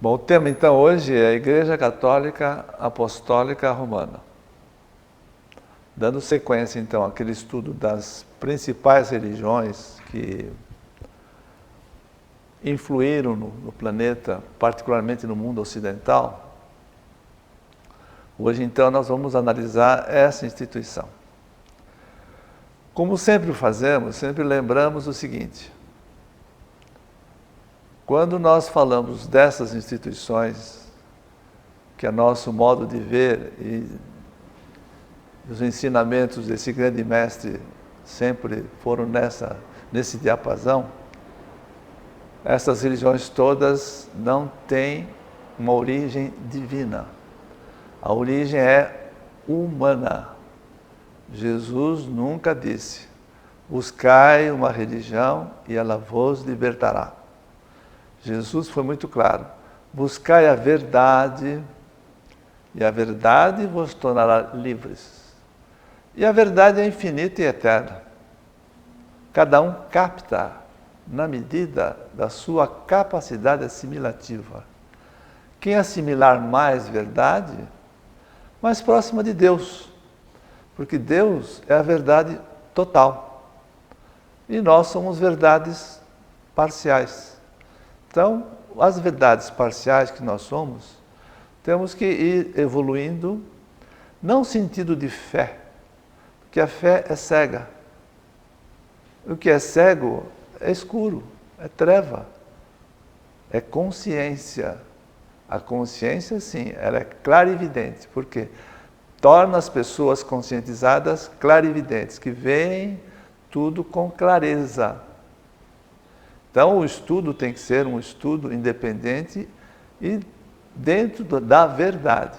Bom, o tema então hoje é a Igreja Católica Apostólica Romana. Dando sequência então àquele estudo das principais religiões que influíram no planeta, particularmente no mundo ocidental, hoje então nós vamos analisar essa instituição. Como sempre fazemos, sempre lembramos o seguinte: quando nós falamos dessas instituições, que é nosso modo de ver e os ensinamentos desse grande mestre sempre foram nesse diapasão, essas religiões todas não têm uma origem divina. A origem é humana. Jesus nunca disse: buscai uma religião e ela vos libertará. Jesus foi muito claro: buscai a verdade e a verdade vos tornará livres. E a verdade é infinita e eterna. Cada um capta na medida da sua capacidade assimilativa. Quem assimilar mais verdade, mais próxima de Deus. Porque Deus é a verdade total. E nós somos verdades parciais. Então, as verdades parciais que nós somos, temos que ir evoluindo, não no sentido de fé, porque a fé é cega. O que é cego é escuro, é treva, é consciência. A consciência, sim, ela é clarividente, porque torna as pessoas conscientizadas clarividentes, que veem tudo com clareza. Então, o estudo tem que ser um estudo independente e dentro da verdade.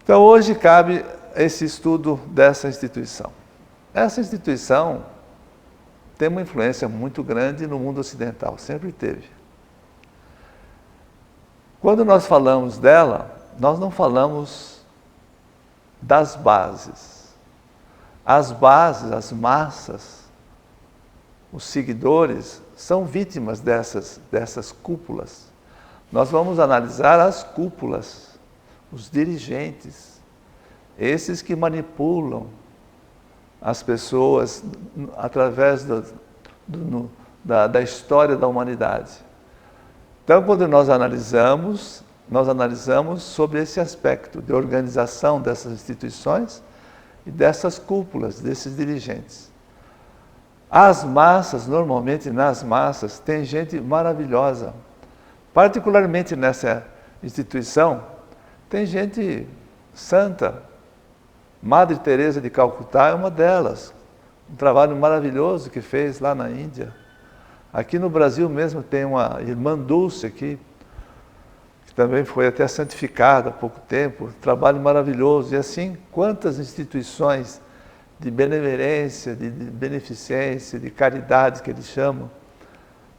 Então, hoje cabe esse estudo dessa instituição. Essa instituição tem uma influência muito grande no mundo ocidental, sempre teve. Quando nós falamos dela, nós não falamos das bases. As bases, as massas, os seguidores são vítimas dessas cúpulas. Nós vamos analisar as cúpulas, os dirigentes, esses que manipulam as pessoas através da história da humanidade. Então, quando nós analisamos sobre esse aspecto de organização dessas instituições e dessas cúpulas, desses dirigentes. As massas, normalmente nas massas, tem gente maravilhosa. Particularmente nessa instituição, tem gente santa. Madre Teresa de Calcutá é uma delas. Um trabalho maravilhoso que fez lá na Índia. Aqui no Brasil mesmo tem uma irmã Dulce aqui, que também foi até santificada há pouco tempo. Trabalho maravilhoso. E assim, quantas instituições de benemerência, de beneficência, de caridade que eles chamam,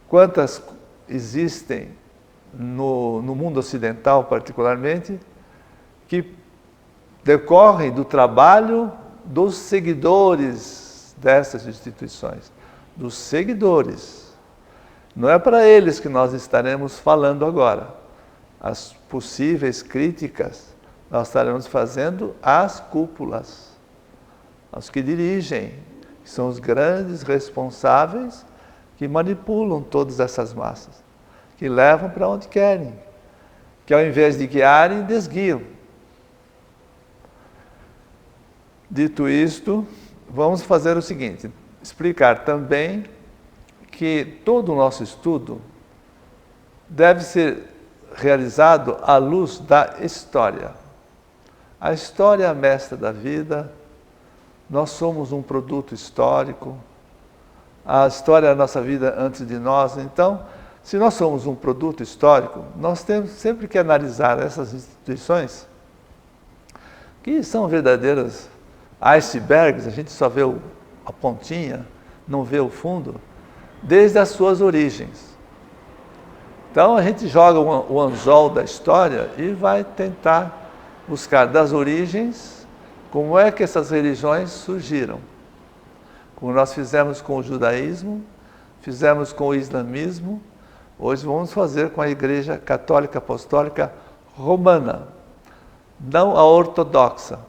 quantas existem no mundo ocidental particularmente, que decorrem do trabalho dos seguidores dessas instituições, dos seguidores. Não é para eles que nós estaremos falando agora. As possíveis críticas nós estaremos fazendo às cúpulas, aos que dirigem, que são os grandes responsáveis que manipulam todas essas massas, que levam para onde querem, que ao invés de guiarem, desguiam. Dito isto, vamos fazer o seguinte: explicar também que todo o nosso estudo deve ser realizado à luz da história. A história é a mestra da vida. Nós somos um produto histórico, a história é a nossa vida antes de nós. Então, se nós somos um produto histórico, nós temos sempre que analisar essas instituições, que são verdadeiros icebergs, a gente só vê a pontinha, não vê o fundo, desde as suas origens. Então, a gente joga o anzol da história e vai tentar buscar das origens como é que essas religiões surgiram. Como nós fizemos com o judaísmo, fizemos com o islamismo, Hoje vamos fazer com a Igreja Católica Apostólica Romana, não a ortodoxa.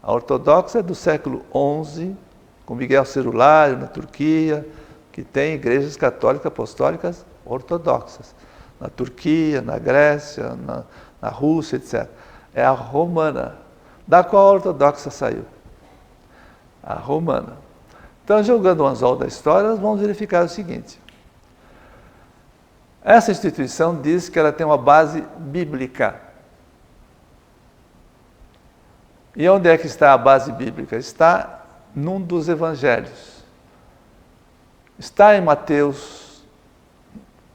A ortodoxa é do século XI, com Miguel Cerulário, na Turquia, que tem igrejas católicas apostólicas ortodoxas. Na Turquia, na Grécia, na Rússia, etc. É a romana, da qual a ortodoxa saiu. A romana. Então, jogando um anzol da história, nós vamos verificar o seguinte. Essa instituição diz que ela tem uma base bíblica. E onde é que está a base bíblica? Está num dos evangelhos. Está em Mateus,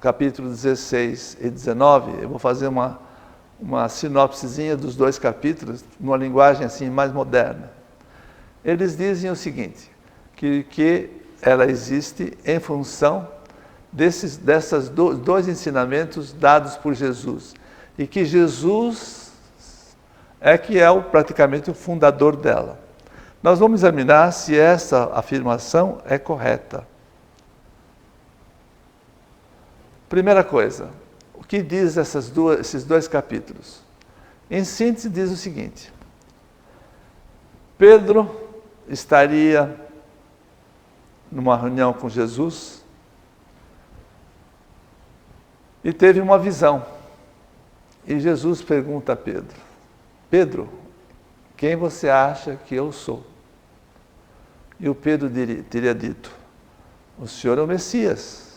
capítulo 16 e 19. Eu vou fazer uma sinopsezinha dos dois capítulos, numa linguagem assim mais moderna. Eles dizem o seguinte, que ela existe em função desses dois ensinamentos dados por Jesus. E que Jesus é que é praticamente o fundador dela. Nós vamos examinar se essa afirmação é correta. Primeira coisa, o que diz esses dois capítulos? Em síntese, diz o seguinte: Pedro estaria numa reunião com Jesus e teve uma visão. E Jesus pergunta a Pedro: Pedro, quem você acha que eu sou? E o Pedro teria dito: o Senhor é o Messias.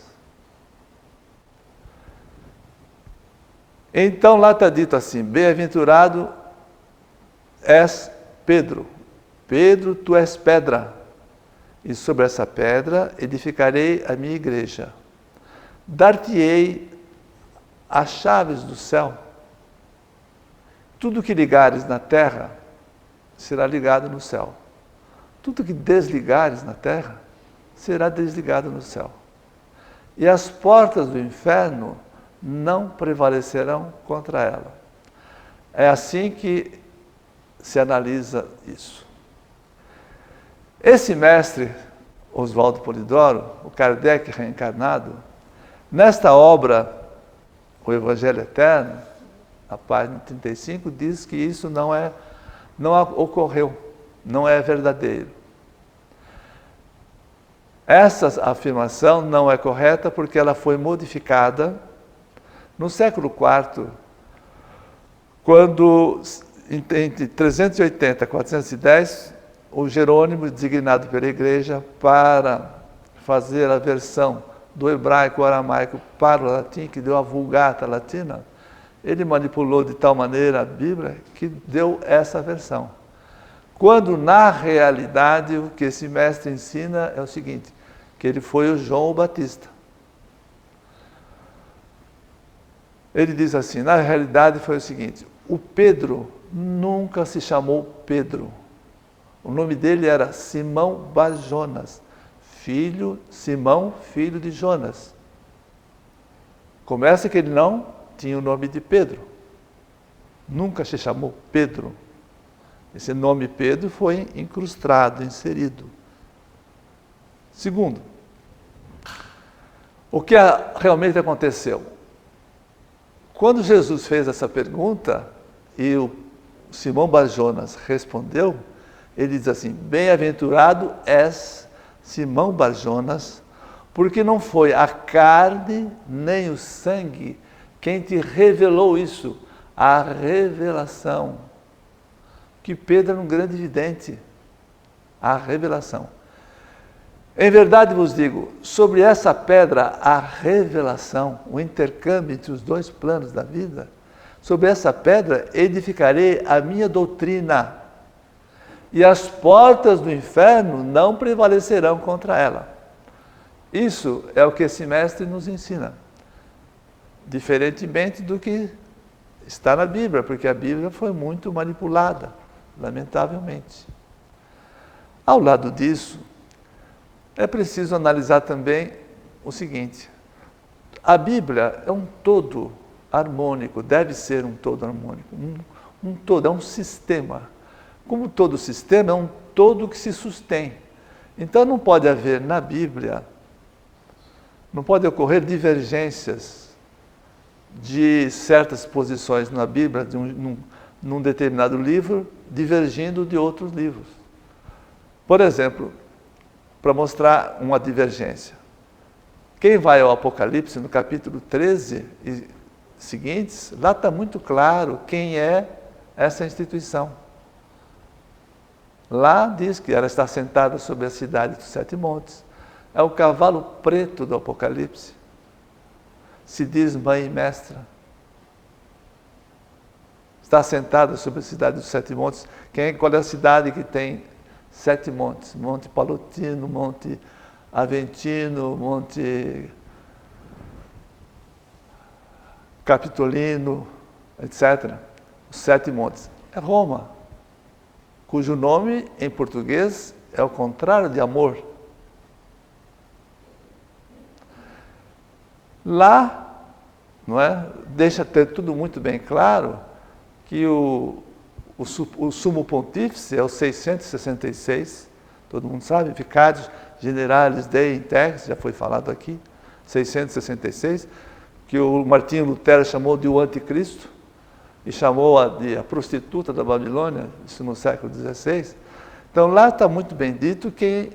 Então lá está dito assim: bem-aventurado és Pedro. Pedro, tu és pedra, e sobre essa pedra edificarei a minha igreja. Dar-te-ei as chaves do céu. Tudo que ligares na terra será ligado no céu. Tudo que desligares na terra será desligado no céu. E as portas do inferno não prevalecerão contra ela. É assim que se analisa isso. Esse mestre, Oswaldo Polidoro, o Kardec reencarnado, nesta obra, O Evangelho Eterno, na página 35, diz que isso não ocorreu, não é verdadeiro. Essa afirmação não é correta porque ela foi modificada no século IV, quando, entre 380 e 410, o Jerônimo, designado pela Igreja para fazer a versão do hebraico aramaico para o latim, que deu a Vulgata Latina, ele manipulou de tal maneira a Bíblia que deu essa versão. Quando, na realidade, o que esse mestre ensina é o seguinte, que ele foi o João Batista. Ele diz assim, na realidade foi o seguinte, o Pedro nunca se chamou Pedro. O nome dele era Simão Bar-Jonas, Simão, filho de Jonas. Começa que ele não tinha o nome de Pedro. Nunca se chamou Pedro. Esse nome Pedro foi incrustado, inserido. Segundo, o que realmente aconteceu? Quando Jesus fez essa pergunta e o Simão Bar-Jonas respondeu, ele diz assim, bem-aventurado és Simão Bar-Jonas, porque não foi a carne nem o sangue quem te revelou isso, a revelação. Que Pedro era um grande vidente, a revelação. Em verdade vos digo, sobre essa pedra, a revelação, o intercâmbio entre os dois planos da vida, sobre essa pedra edificarei a minha doutrina, e as portas do inferno não prevalecerão contra ela. Isso é o que esse mestre nos ensina, diferentemente do que está na Bíblia, porque a Bíblia foi muito manipulada, lamentavelmente. Ao lado disso, é preciso analisar também o seguinte, a Bíblia é um todo harmônico, deve ser um todo harmônico, um todo, é um sistema. Como todo sistema, é um todo que se sustém. Então não pode haver na Bíblia não pode ocorrer divergências de certas posições na Bíblia, num determinado livro, divergindo de outros livros. Por exemplo, para mostrar uma divergência. Quem vai ao Apocalipse, no capítulo 13 e seguintes, lá está muito claro quem é essa instituição. Lá diz que ela está sentada sobre a cidade dos 7 montes. É o cavalo preto do Apocalipse. Se diz mãe e mestra. Está sentada sobre a cidade dos 7 montes. Qual é a cidade que tem 7 montes? Monte Palotino, Monte Aventino, Monte Capitolino, etc. Os 7 montes. É Roma, cujo nome em português é o contrário de amor. Lá, não é? Deixa ter tudo muito bem claro que o sumo pontífice é o 666, todo mundo sabe, Vicarius Generalis Dei Integris, já foi falado aqui, 666, que o Martinho Lutero chamou de o anticristo, e chamou-a de a prostituta da Babilônia, isso no século XVI. Então lá está muito bem dito quem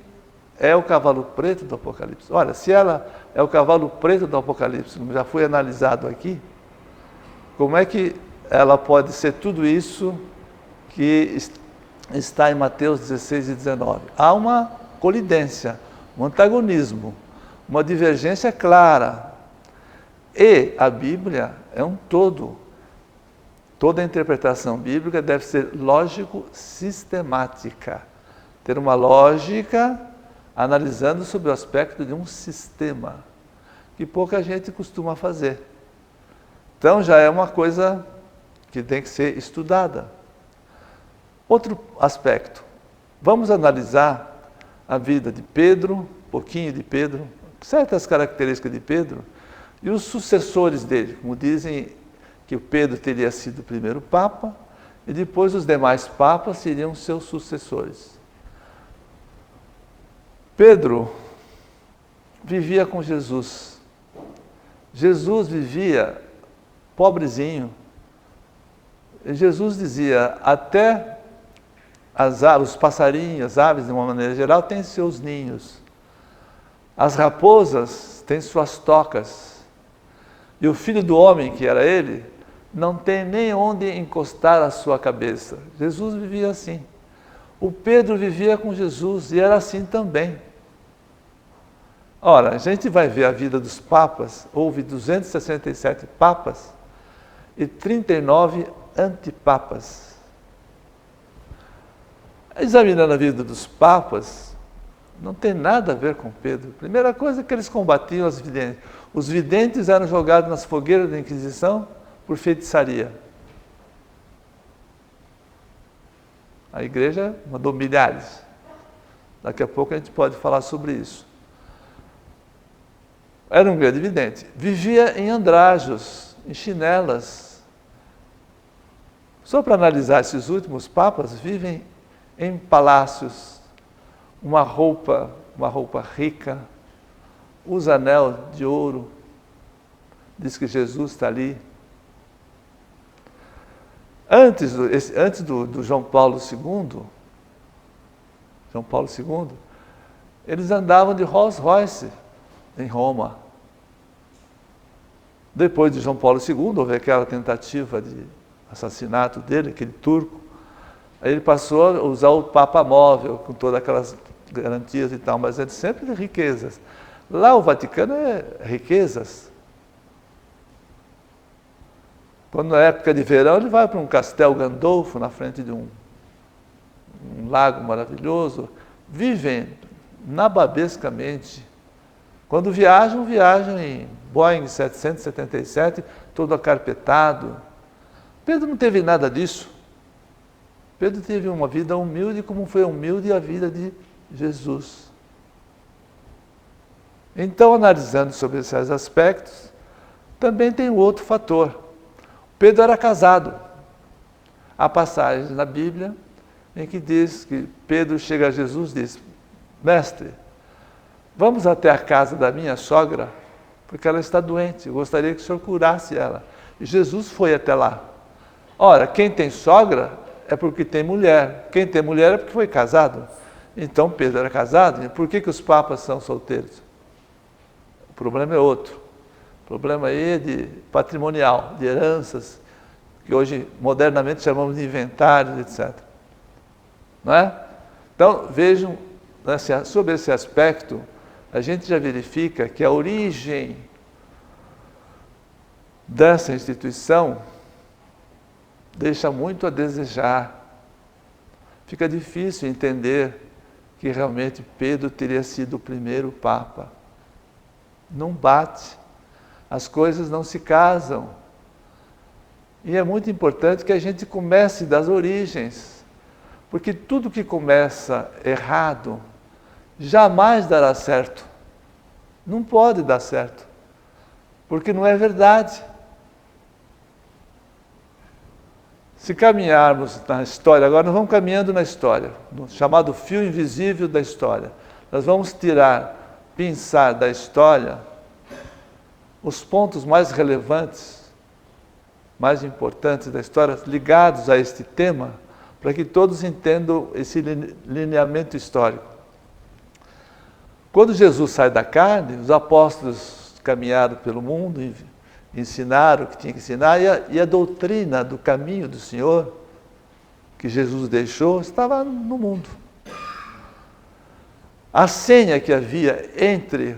é o cavalo preto do Apocalipse. Olha, se ela é o cavalo preto do Apocalipse, como já foi analisado aqui, como é que ela pode ser tudo isso que está em Mateus 16 e 19? Há uma colidência, um antagonismo, uma divergência clara. E a Bíblia é um todo. Toda a interpretação bíblica deve ser lógico-sistemática. Ter uma lógica analisando sobre o aspecto de um sistema, que pouca gente costuma fazer. Então já é uma coisa que tem que ser estudada. Outro aspecto. Vamos analisar a vida de Pedro, um pouquinho de Pedro, certas características de Pedro, e os sucessores dele, como dizem que o Pedro teria sido o primeiro Papa, e depois os demais Papas seriam seus sucessores. Pedro vivia com Jesus. Jesus vivia pobrezinho. E Jesus dizia, até os passarinhos, as aves de uma maneira geral, têm seus ninhos. As raposas têm suas tocas. E o Filho do Homem, que era ele, não tem nem onde encostar a sua cabeça. Jesus vivia assim. O Pedro vivia com Jesus e era assim também. Ora, a gente vai ver a vida dos papas, houve 267 papas e 39 antipapas. Examinando a vida dos papas, não tem nada a ver com Pedro. Primeira coisa é que eles combatiam as videntes. Os videntes eram jogados nas fogueiras da Inquisição por feitiçaria. A igreja mandou milhares. Daqui a pouco a gente pode falar sobre isso. Era um grande vidente. Vivia em andrajos, em chinelas. Só para analisar esses últimos papas, vivem em palácios, uma roupa rica, usa anel de ouro, diz que Jesus está ali. Antes do João Paulo II, eles andavam de Rolls Royce em Roma. Depois de João Paulo II, houve aquela tentativa de assassinato dele, aquele turco. Aí ele passou a usar o Papa Móvel, com todas aquelas garantias e tal, mas é sempre de riquezas. Lá o Vaticano é riquezas. Quando na época de verão, ele vai para um Castel Gandolfo, na frente de um lago maravilhoso, vivem nababescamente. Quando viajam em Boeing 777, todo acarpetado. Pedro não teve nada disso. Pedro teve uma vida humilde, como foi humilde a vida de Jesus. Então, analisando sobre esses aspectos, também tem um outro fator. Pedro era casado. Há passagens na Bíblia em que diz que Pedro chega a Jesus e diz, mestre, vamos até a casa da minha sogra porque ela está doente, eu gostaria que o senhor curasse ela. E Jesus foi até lá. Ora, quem tem sogra é porque tem mulher, quem tem mulher é porque foi casado. Então Pedro era casado, e por que os papas são solteiros? O problema é outro. O problema aí é de patrimonial, de heranças, que hoje modernamente chamamos de inventários, etc. Não é? Então, vejam, sobre esse aspecto, a gente já verifica que a origem dessa instituição deixa muito a desejar. Fica difícil entender que realmente Pedro teria sido o primeiro Papa. Não bate. As coisas não se casam. E é muito importante que a gente comece das origens, porque tudo que começa errado jamais dará certo. Não pode dar certo, porque não é verdade. Se caminharmos na história, agora nós vamos caminhando na história, no chamado fio invisível da história. Nós vamos pinçar da história os pontos mais relevantes, mais importantes da história, ligados a este tema, para que todos entendam esse lineamento histórico. Quando Jesus sai da carne, os apóstolos caminharam pelo mundo e ensinaram o que tinha que ensinar, e a doutrina do caminho do Senhor, que Jesus deixou, estava no mundo. A senha que havia entre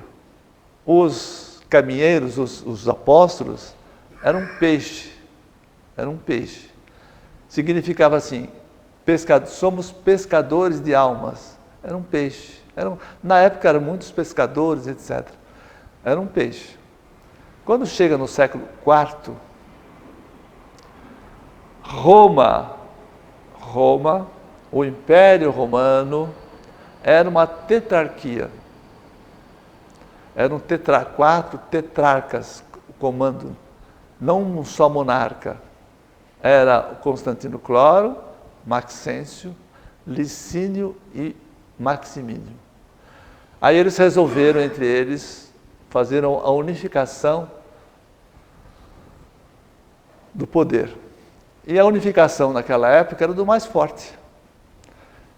os caminheiros, os apóstolos, era um peixe. Era um peixe. Significava assim, somos pescadores de almas. Era um peixe. Na época eram muitos pescadores, etc. Era um peixe. Quando chega no século IV, Roma, o Império Romano, era uma tetrarquia. Eram 4 tetrarcas o comando, não um só monarca. Era Constantino Cloro, Maxêncio, Licínio e Maximínio. Aí eles resolveram, entre eles, fazer a unificação do poder. E a unificação naquela época era do mais forte.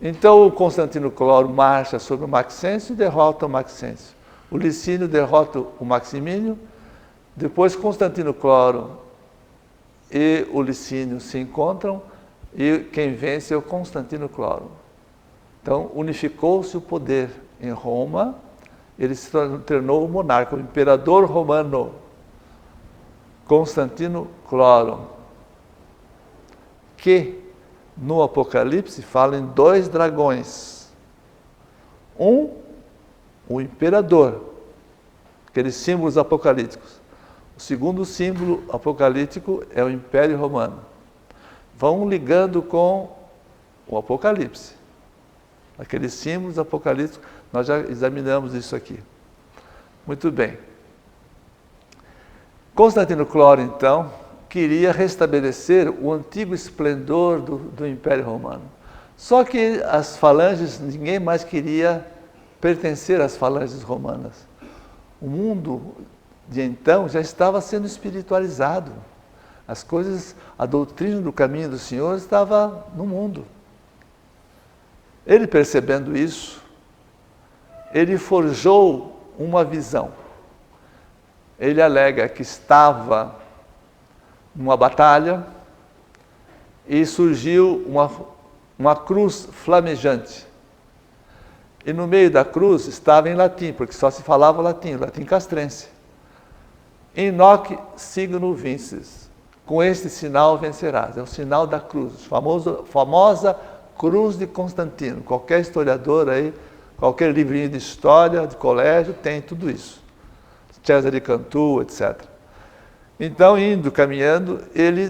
Então o Constantino Cloro marcha sobre o Maxêncio e derrota o Maxêncio. O Licínio derrota o Maximínio. Depois Constantino Cloro e o Licínio se encontram e quem vence é o Constantino Cloro. Então unificou-se o poder em Roma, ele se tornou o monarca, o imperador romano, Constantino Cloro, que no Apocalipse fala em 2 dragões. O imperador, aqueles símbolos apocalípticos. O segundo símbolo apocalíptico é o Império Romano. Vão ligando com o Apocalipse. Aqueles símbolos apocalípticos, nós já examinamos isso aqui. Muito bem. Constantino Cloro, então, queria restabelecer o antigo esplendor do Império Romano. Só que as falanges, ninguém mais queria pertencer às falanges romanas. O mundo de então já estava sendo espiritualizado. As coisas, a doutrina do caminho do Senhor estava no mundo. Ele, percebendo isso, ele forjou uma visão. Ele alega que estava numa batalha e surgiu uma cruz flamejante. E no meio da cruz estava em latim, porque só se falava latim castrense. In hoc signo vinces. Com este sinal vencerás. É o sinal da cruz, famosa cruz de Constantino. Qualquer historiador aí, qualquer livrinho de história, de colégio, tem tudo isso. César de Cantu, etc. Então, caminhando, ele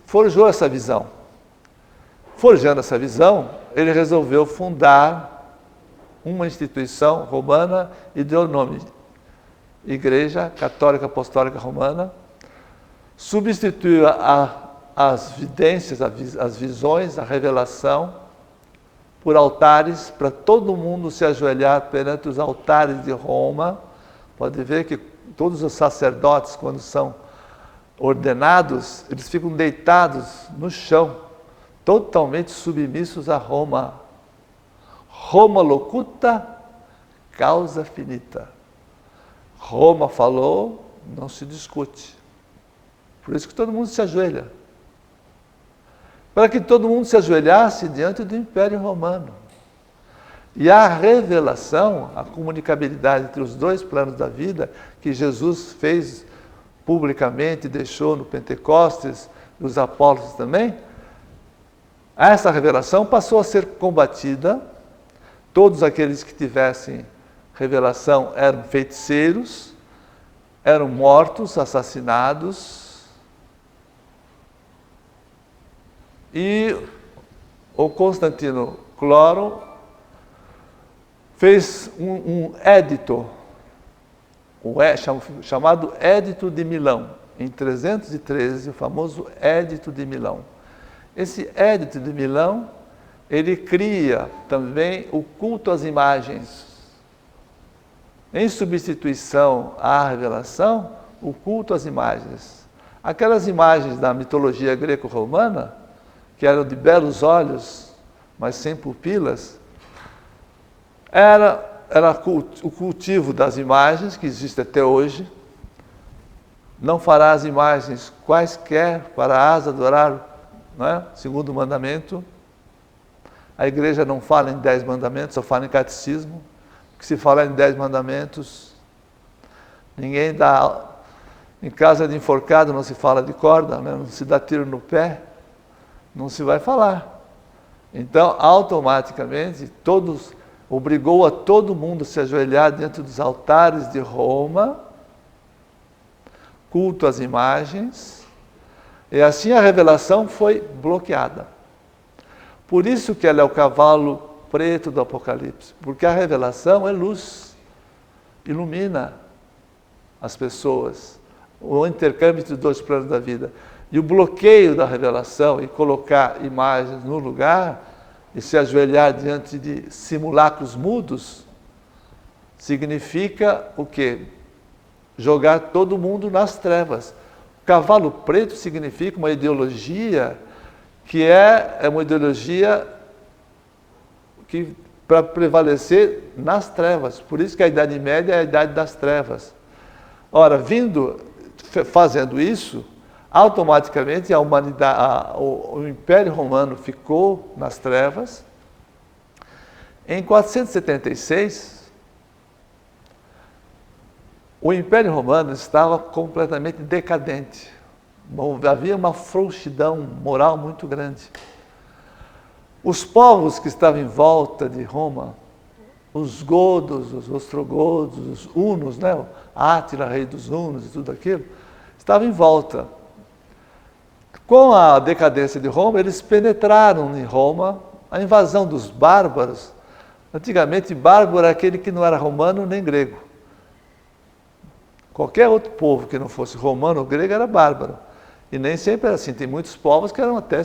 forjou essa visão. Forjando essa visão, ele resolveu fundar uma instituição romana e deu o nome Igreja Católica Apostólica Romana. Substituiu as vidências, as visões, a revelação, por altares, para todo mundo se ajoelhar perante os altares de Roma. Pode ver que todos os sacerdotes, quando são ordenados, eles ficam deitados no chão, totalmente submissos a Roma. Roma locuta, causa finita. Roma falou, não se discute. Por isso que todo mundo se ajoelha. Para que todo mundo se ajoelhasse diante do Império Romano. E a revelação, a comunicabilidade entre os dois planos da vida, que Jesus fez publicamente, deixou no Pentecostes, os apóstolos também, essa revelação passou a ser combatida. Todos aqueles que tivessem revelação eram feiticeiros, eram mortos, assassinados. E o Constantino Cloro fez um édito, chamado Édito de Milão, em 313, o famoso Édito de Milão. Esse Édito de Milão, ele cria também o culto às imagens. Em substituição à revelação, o culto às imagens. Aquelas imagens da mitologia greco-romana, que eram de belos olhos, mas sem pupilas, era o cultivo das imagens, que existe até hoje. Não farás imagens quaisquer para as adorar, não é? Segundo o mandamento. A igreja não fala em 10 mandamentos, só fala em catecismo. Que se falar em 10 mandamentos, ninguém dá... Em casa de enforcado não se fala de corda, né? Não se dá tiro no pé, não se vai falar. Então, automaticamente, obrigou a todo mundo a se ajoelhar diante dos altares de Roma, culto às imagens, e assim a revelação foi bloqueada. Por isso que ela é o cavalo preto do Apocalipse, porque a revelação é luz, ilumina as pessoas, o intercâmbio entre os dois planos da vida. E o bloqueio da revelação e colocar imagens no lugar e se ajoelhar diante de simulacros mudos, significa o quê? Jogar todo mundo nas trevas. O cavalo preto significa uma ideologia que é uma ideologia que para prevalecer nas trevas. Por isso que a Idade Média é a Idade das Trevas. Ora, fazendo isso, automaticamente a humanidade, o Império Romano ficou nas trevas. Em 476, o Império Romano estava completamente decadente. Havia uma frouxidão moral muito grande. Os povos que estavam em volta de Roma, os godos, os ostrogodos, os hunos, né? Átila, rei dos hunos e tudo aquilo, estavam em volta. Com a decadência de Roma, eles penetraram em Roma. A invasão dos bárbaros, antigamente bárbaro era aquele que não era romano nem grego. Qualquer outro povo que não fosse romano ou grego era bárbaro. E nem sempre era assim. Tem muitos povos que eram até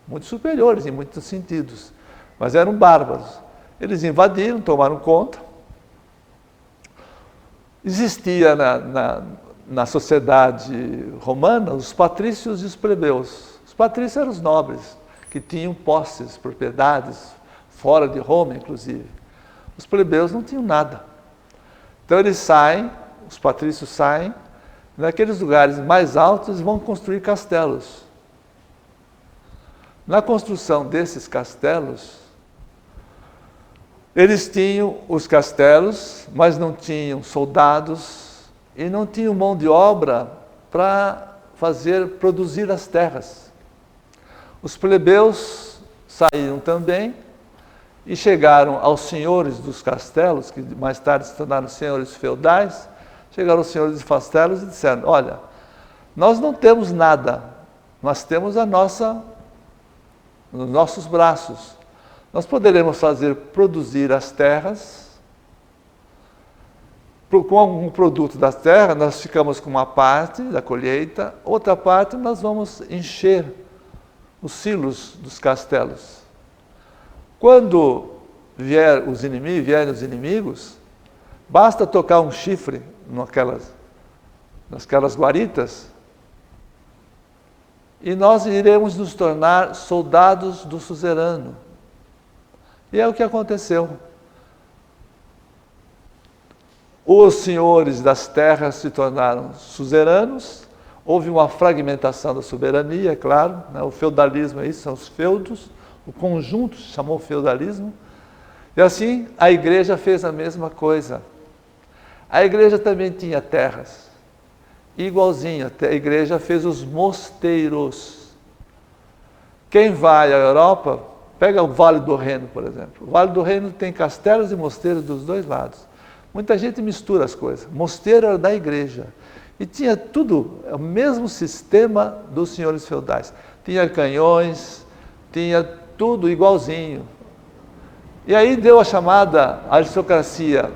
muito superiores em muitos sentidos, mas eram bárbaros. Eles invadiram, tomaram conta. Existia na sociedade romana os patrícios e os plebeus. Os patrícios eram os nobres, que tinham posses, propriedades, fora de Roma, inclusive. Os plebeus não tinham nada. Então eles saem, os patrícios saem, naqueles lugares mais altos vão construir castelos. Na construção desses castelos, eles tinham os castelos, mas não tinham soldados e não tinham mão de obra para produzir as terras. Os plebeus saíram também e chegaram aos senhores dos castelos, que mais tarde se tornaram senhores feudais. Chegaram os senhores dos castelos e disseram: olha, nós não temos nada, nós temos nos nossos braços. Nós poderemos produzir as terras. Com algum produto das terras, nós ficamos com uma parte da colheita, outra parte nós vamos encher os silos dos castelos. Quando vierem os inimigos, basta tocar um chifre nasquelas guaritas, e nós iremos nos tornar soldados do suzerano. E é o que aconteceu. Os senhores das terras se tornaram suzeranos, houve uma fragmentação da soberania, é claro, né? O feudalismo é isso, são os feudos, o conjunto se chamou feudalismo, e assim a igreja fez a mesma coisa. A igreja também tinha terras, igualzinho, a igreja fez os mosteiros. Quem vai à Europa, pega o Vale do Reno, por exemplo. O Vale do Reno tem castelos e mosteiros dos dois lados. Muita gente mistura as coisas. Mosteiro era da igreja. E tinha tudo, o mesmo sistema dos senhores feudais. Tinha canhões, tinha tudo igualzinho. E aí deu a chamada aristocracia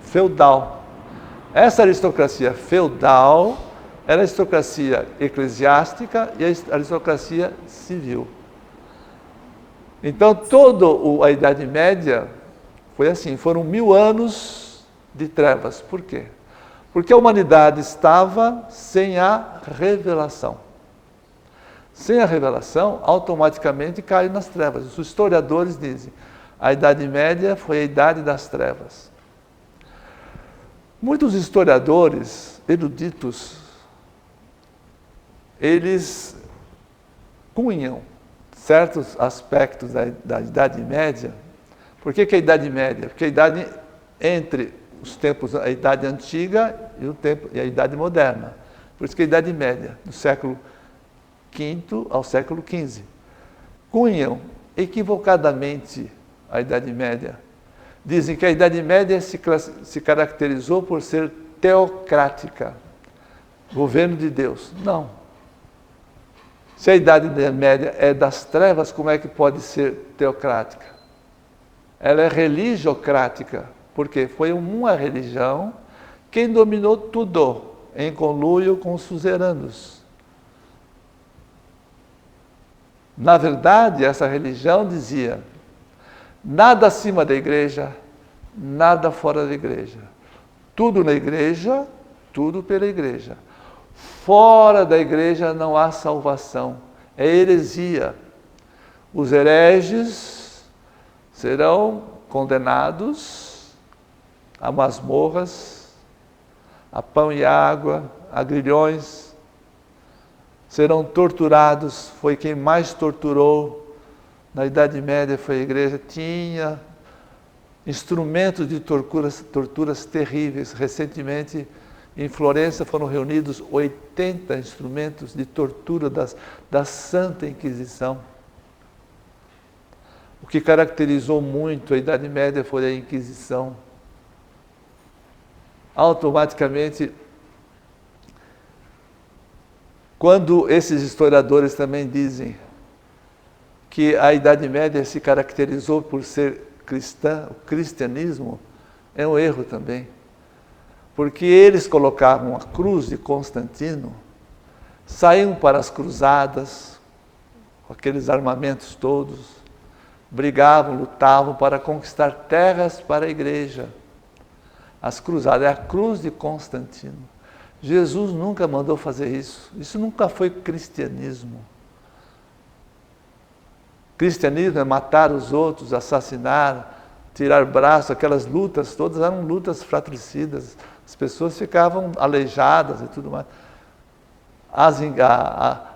feudal. Essa aristocracia feudal era a aristocracia eclesiástica e a aristocracia civil. Então, toda a Idade Média foi assim, foram 1000 anos de trevas. Por quê? Porque a humanidade estava sem a revelação. Sem a revelação, automaticamente cai nas trevas. Os historiadores dizem, a Idade Média foi a Idade das Trevas. Muitos historiadores, eruditos, eles cunham certos aspectos da Idade Média. Por que a Idade Média? Porque a idade entre os tempos, a Idade Antiga e a Idade Moderna. Por isso que a Idade Média, do século V ao século XV. Cunham equivocadamente a Idade Média. Dizem que a Idade Média se caracterizou por ser teocrática, governo de Deus. Não. Se a Idade Média é das trevas, como é que pode ser teocrática? Ela é religiocrática, porque foi uma religião quem dominou tudo, em conluio com os suzeranos. Na verdade, essa religião dizia, nada acima da igreja, nada fora da igreja. Tudo na igreja, tudo pela igreja. Fora da igreja não há salvação, é heresia. Os hereges serão condenados a masmorras, a pão e água, a grilhões, serão torturados. Foi quem mais torturou na Idade Média, foi a igreja. Tinha instrumentos de torturas terríveis. Recentemente, em Florença, foram reunidos 80 instrumentos de tortura da Santa Inquisição. O que caracterizou muito a Idade Média foi a Inquisição. Automaticamente, quando esses historiadores também dizem que a Idade Média se caracterizou por ser cristã, o cristianismo é um erro também. Porque eles colocavam a cruz de Constantino, saíam para as cruzadas, com aqueles armamentos todos, brigavam, lutavam para conquistar terras para a igreja. As cruzadas, é a cruz de Constantino. Jesus nunca mandou fazer isso. Isso nunca foi cristianismo. Cristianismo é matar os outros, assassinar, tirar braço, aquelas lutas todas eram lutas fratricidas. As pessoas ficavam aleijadas e tudo mais.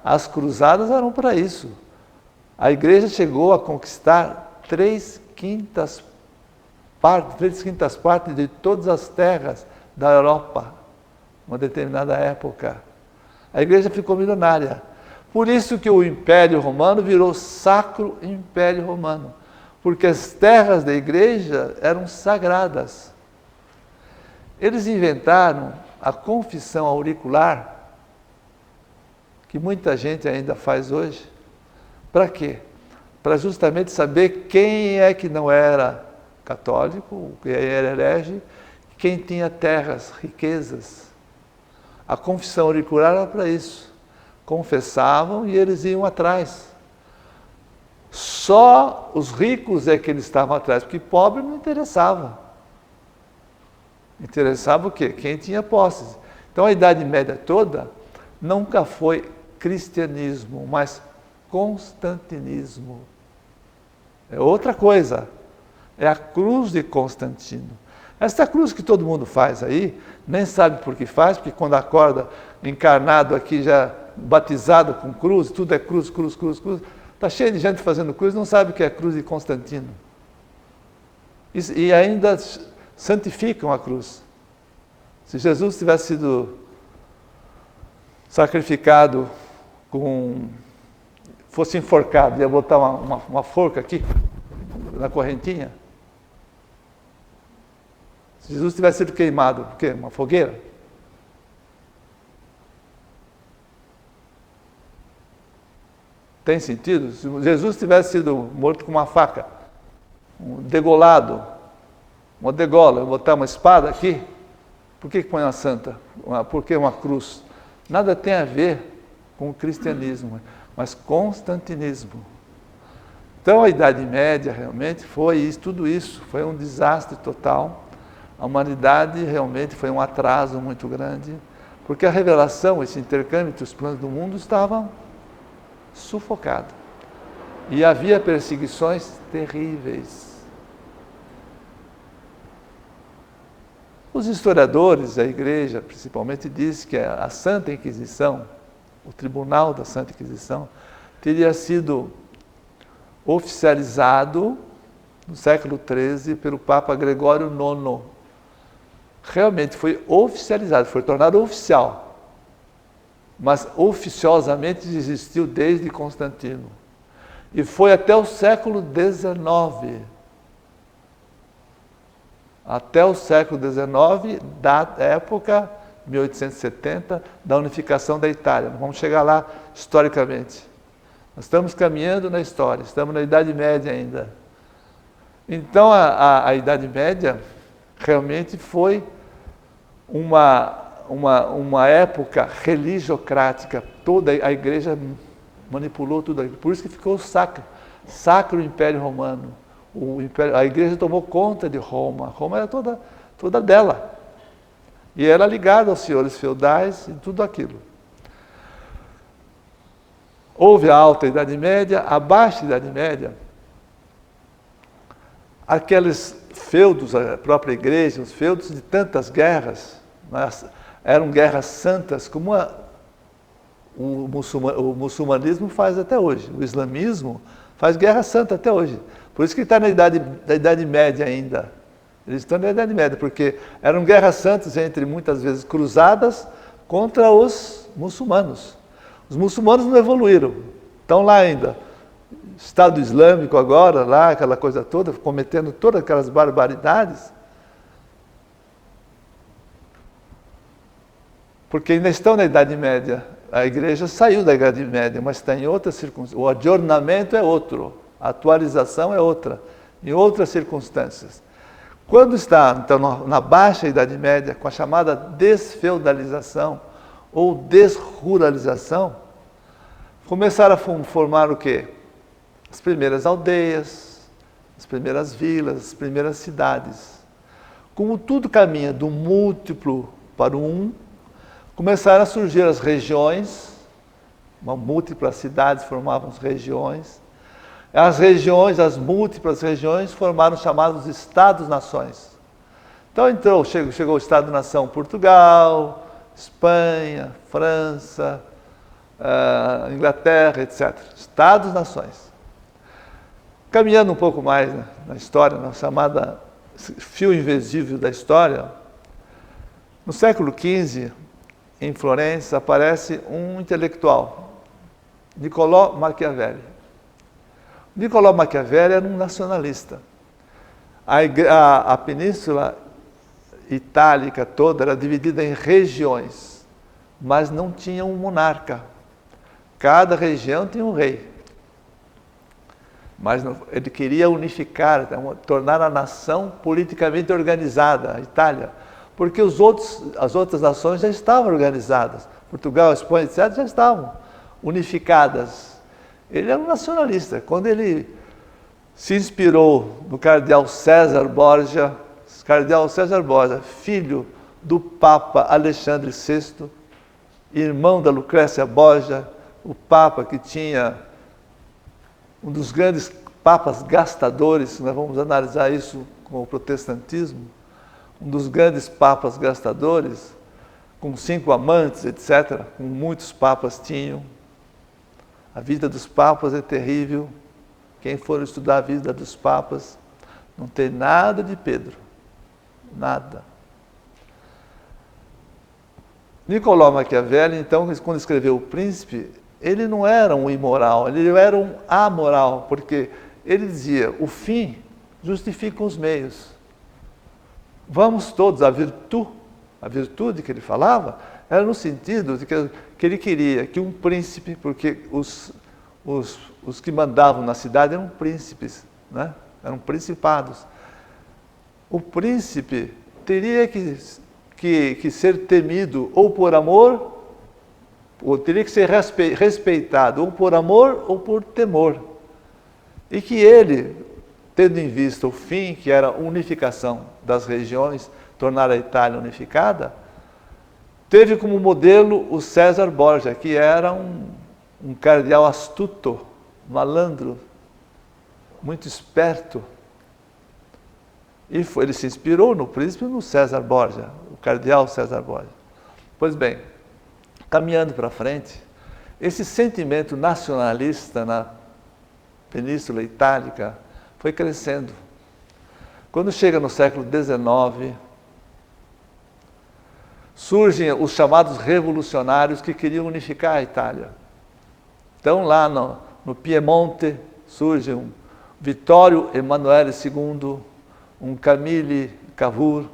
As cruzadas eram para isso. A igreja chegou a conquistar 3/5 partes de todas as terras da Europa, uma determinada época. A igreja ficou milionária. Por isso que o Império Romano virou Sacro Império Romano, porque as terras da igreja eram sagradas. Eles inventaram a confissão auricular, que muita gente ainda faz hoje. Para quê? Para justamente saber quem é que não era católico, quem era herege, quem tinha terras, riquezas. A confissão auricular era para isso. Confessavam e eles iam atrás. Só os ricos é que eles estavam atrás, porque pobre não interessava. Interessava o quê? Quem tinha posses. Então a Idade Média toda nunca foi cristianismo, mas constantinismo. É outra coisa. É a cruz de Constantino. Essa cruz que todo mundo faz aí, nem sabe por que faz, porque quando acorda encarnado aqui, já batizado com cruz, tudo é cruz, cruz, cruz, cruz. Está cheio de gente fazendo cruz, não sabe o que é a cruz de Constantino. E ainda santificam a cruz. Se Jesus tivesse sido sacrificado fosse enforcado, ia botar uma forca aqui, na correntinha. Se Jesus tivesse sido queimado, o quê? Uma fogueira? Tem sentido? Se Jesus tivesse sido morto com uma faca, degolado, uma degola, botar uma espada aqui, por que põe uma santa? Por que uma cruz? Nada tem a ver com o cristianismo, mas constantinismo. Então a Idade Média realmente foi isso, tudo isso, foi um desastre total. A humanidade realmente foi um atraso muito grande, porque a revelação, esse intercâmbio entre os planos do mundo estavam sufocados. E havia perseguições terríveis. Os historiadores, a Igreja principalmente, dizem que a Santa Inquisição, o Tribunal da Santa Inquisição, teria sido oficializado no século XIII pelo Papa Gregório IX. Realmente foi oficializado, foi tornado oficial, mas oficiosamente existiu desde Constantino. E foi até o século XIX. Até o século XIX, da época, 1870, da unificação da Itália. Vamos chegar lá historicamente. Nós estamos caminhando na história, estamos na Idade Média ainda. Então, a Idade Média realmente foi uma época religiocrática. Toda a Igreja manipulou tudo aquilo. Por isso que ficou sacro Império Romano. A Igreja tomou conta de Roma. Roma era toda dela. E era ligada aos senhores feudais e tudo aquilo. Houve a Alta Idade Média, a Baixa Idade Média. Aqueles feudos, a própria Igreja, os feudos de tantas guerras, mas eram guerras santas, como o muçulmanismo faz até hoje. O islamismo faz guerra santa até hoje. Por isso que está na Idade Média ainda. Eles estão na Idade Média, porque eram guerras santas entre, muitas vezes, cruzadas contra os muçulmanos. Os muçulmanos não evoluíram, estão lá ainda. Estado Islâmico agora, lá, aquela coisa toda, cometendo todas aquelas barbaridades. Porque ainda estão na Idade Média. A Igreja saiu da Idade Média, mas está em outras circunstâncias. O adornamento é outro, a atualização é outra, em outras circunstâncias. Quando está, então, na Baixa Idade Média, com a chamada desfeudalização ou desruralização, começaram a formar o quê? As primeiras aldeias, as primeiras vilas, as primeiras cidades. Como tudo caminha do múltiplo para o um, começaram a surgir as regiões, múltiplas cidades formavam as regiões. As regiões, as múltiplas regiões, formaram os chamados Estados-nações. Então chegou o Estado-nação Portugal, Espanha, França, Inglaterra, etc. Estados-nações. Caminhando um pouco mais na história, na chamada fio invisível da história, no século XV, em Florença, aparece um intelectual, Niccolò Maquiavelli. Niccolò Maquiavelli era um nacionalista. A Península Itálica toda era dividida em regiões, mas não tinha um monarca. Cada região tinha um rei. Mas ele queria unificar, tornar a nação politicamente organizada, a Itália, porque as outras nações já estavam organizadas. Portugal, Espanha, etc., já estavam unificadas. Ele era um nacionalista. Quando ele se inspirou no cardeal César Borgia, filho do Papa Alexandre VI, irmão da Lucrécia Borgia, o Papa que tinha um dos grandes papas gastadores, nós vamos analisar isso com o protestantismo, um dos grandes papas gastadores, com 5 amantes, etc., como muitos papas tinham. A vida dos papas é terrível. Quem for estudar a vida dos papas, não tem nada de Pedro. Nada. Nicolau Maquiavelli, então, quando escreveu O Príncipe, ele não era um imoral, ele era um amoral, porque ele dizia, o fim justifica os meios. Vamos todos, a virtude que ele falava, era no sentido de que ele queria que um príncipe, porque os que mandavam na cidade eram príncipes, né? Eram principados. O príncipe teria que ser temido ou por amor, ou teria que ser respeitado ou por amor ou por temor. E que ele, tendo em vista o fim, que era a unificação das regiões, tornar a Itália unificada, teve como modelo o César Borgia, que era um cardeal astuto, malandro, muito esperto. E ele se inspirou no príncipe no César Borgia, o cardeal César Borgia. Pois bem, caminhando para frente, esse sentimento nacionalista na Península Itálica foi crescendo. Quando chega no século XIX, surgem os chamados revolucionários que queriam unificar a Itália. Então, lá no Piemonte, surge um Vittorio Emanuele II, um Camille Cavour.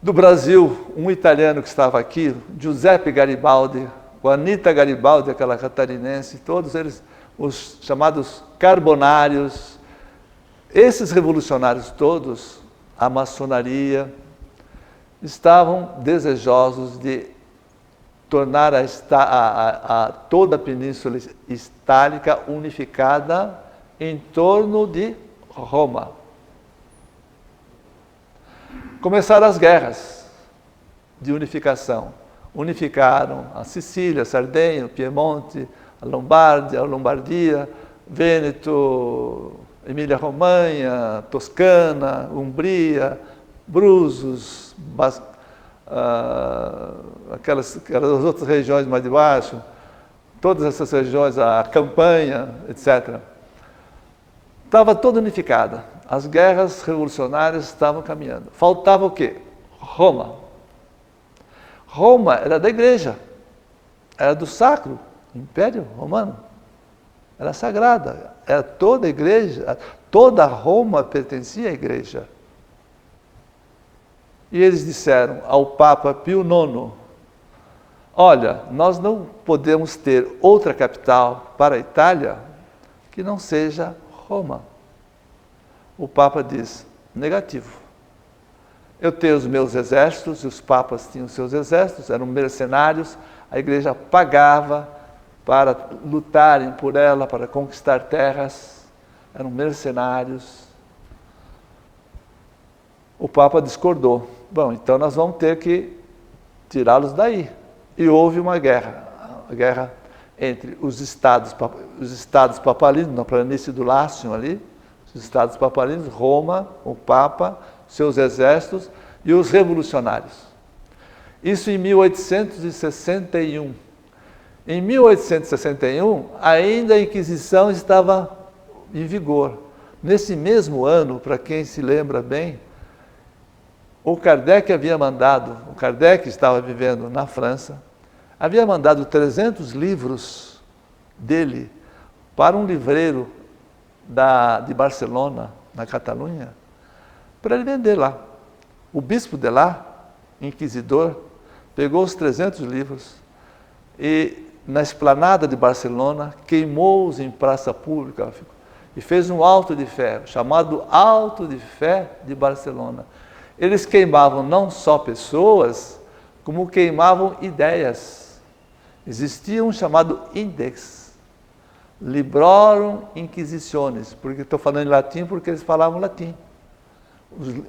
Do Brasil, um italiano que estava aqui, Giuseppe Garibaldi, Juanita Garibaldi, aquela catarinense, todos eles, os chamados carbonários. Esses revolucionários todos, a maçonaria, estavam desejosos de tornar toda a Península Itálica unificada em torno de Roma. Começaram as guerras de unificação. Unificaram a Sicília, a Sardenha, o Piemonte, a Lombardia, Vêneto, Emília-Romanha, Toscana, Umbria, Brusos, aquelas outras regiões mais de baixo, todas essas regiões, a Campanha, etc. Estava toda unificada. As guerras revolucionárias estavam caminhando. Faltava o quê? Roma. Roma era da igreja, era do sacro Império Romano. Era sagrada, era toda a igreja, toda Roma pertencia à igreja. E eles disseram ao Papa Pio IX, olha, nós não podemos ter outra capital para a Itália que não seja Roma. O Papa diz, negativo. Eu tenho os meus exércitos, e os papas tinham seus exércitos, eram mercenários, a igreja pagava para lutarem por ela, para conquistar terras, eram mercenários. O Papa discordou. Bom, então nós vamos ter que tirá-los daí. E houve uma guerra, a guerra entre os estados papalinos, na planície do Lácio ali, os estados papalinos, Roma, o Papa, seus exércitos e os revolucionários. Isso em 1861. Em 1861, ainda a Inquisição estava em vigor. Nesse mesmo ano, para quem se lembra bem, o Kardec estava vivendo na França, havia mandado 300 livros dele para um livreiro de Barcelona, na Catalunha, para ele vender lá. O bispo de lá, inquisidor, pegou os 300 livros e, na esplanada de Barcelona, queimou-os em praça pública e fez um auto de fé, chamado Auto de Fé de Barcelona. Eles queimavam não só pessoas, como queimavam ideias. Existia um chamado Index, Librorum Inquisitionis, porque estou falando em latim porque eles falavam latim.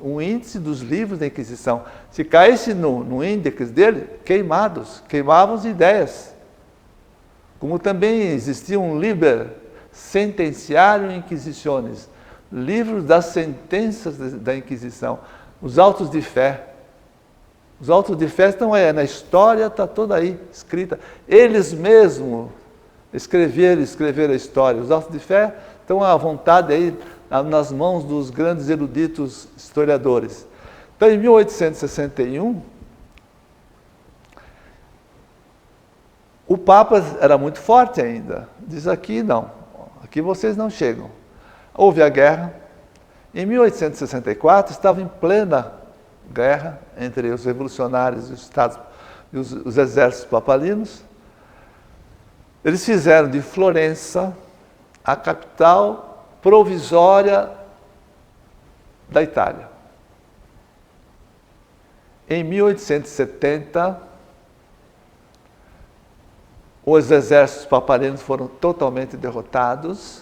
o índice dos livros da Inquisição. Se caísse no índice dele, queimavam as ideias. Como também existia um Liber Sentenciario Inquisitiones, livros das sentenças da Inquisição, os autos de fé. Os autos de fé estão aí, na história está toda aí, escrita. Eles mesmos escreveram a história. Os autos de fé estão à vontade aí, nas mãos dos grandes eruditos historiadores. Então, em 1861, o Papa era muito forte ainda. Diz aqui, não, aqui vocês não chegam. Houve a guerra. Em 1864, estava em plena guerra entre os revolucionários e os estados e os exércitos papalinos. Eles fizeram de Florença a capital provisória da Itália. Em 1870, os exércitos papalinos foram totalmente derrotados.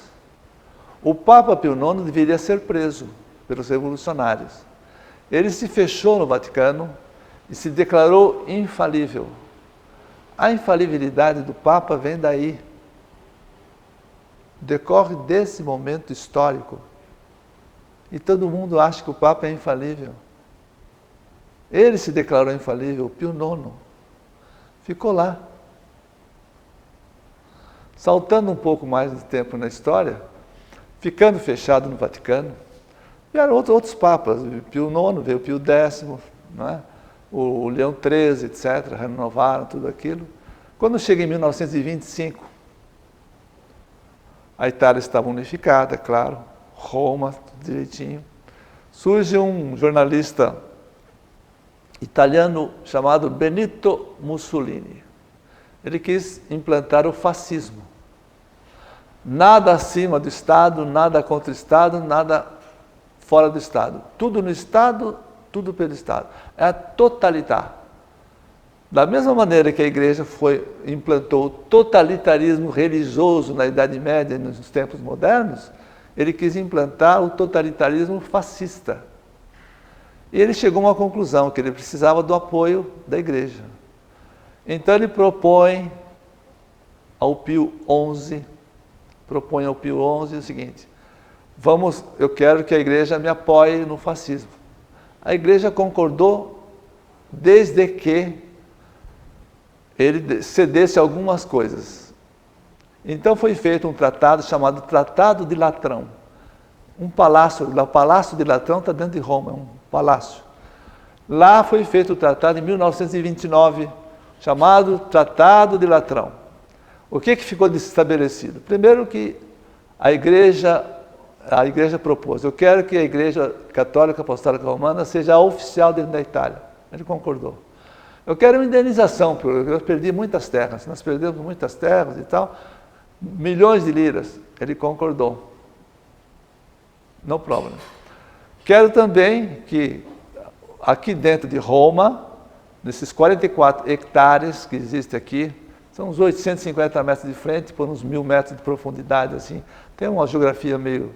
O Papa Pio IX deveria ser preso pelos revolucionários. Ele se fechou no Vaticano e se declarou infalível. A infalibilidade do Papa vem daí. Decorre desse momento histórico. E todo mundo acha que o Papa é infalível. Ele se declarou infalível, Pio IX. Ficou lá. Saltando um pouco mais de tempo na história, ficando fechado no Vaticano, vieram outros papas, Pio IX, veio Pio X, não é? O Leão XIII, etc., renovaram tudo aquilo. Quando chega em 1925, a Itália estava unificada, claro, Roma, tudo direitinho. Surge um jornalista italiano chamado Benito Mussolini. Ele quis implantar o fascismo. Nada acima do Estado, nada contra o Estado, nada fora do Estado. Tudo no Estado, tudo pelo Estado. É totalitar. Da mesma maneira que a Igreja implantou o totalitarismo religioso na Idade Média e nos tempos modernos, ele quis implantar o totalitarismo fascista. E ele chegou a uma conclusão, que ele precisava do apoio da Igreja. Então ele propõe ao Pio XI o seguinte: eu quero que a Igreja me apoie no fascismo. A Igreja concordou desde que ele cedesse algumas coisas. Então foi feito um tratado chamado Tratado de Latrão. O Palácio de Latrão está dentro de Roma, é um palácio. Lá foi feito o tratado em 1929, chamado Tratado de Latrão. O que ficou estabelecido? Primeiro que a igreja propôs, eu quero que a Igreja Católica Apostólica Romana seja a oficial dentro da Itália. Ele concordou. Eu quero uma indenização, porque eu perdi muitas terras, nós perdemos muitas terras e tal, milhões de liras. Ele concordou. No problem. Quero também que aqui dentro de Roma, nesses 44 hectares que existem aqui, são uns 850 metros de frente por uns 1000 metros de profundidade, assim. Tem uma geografia meio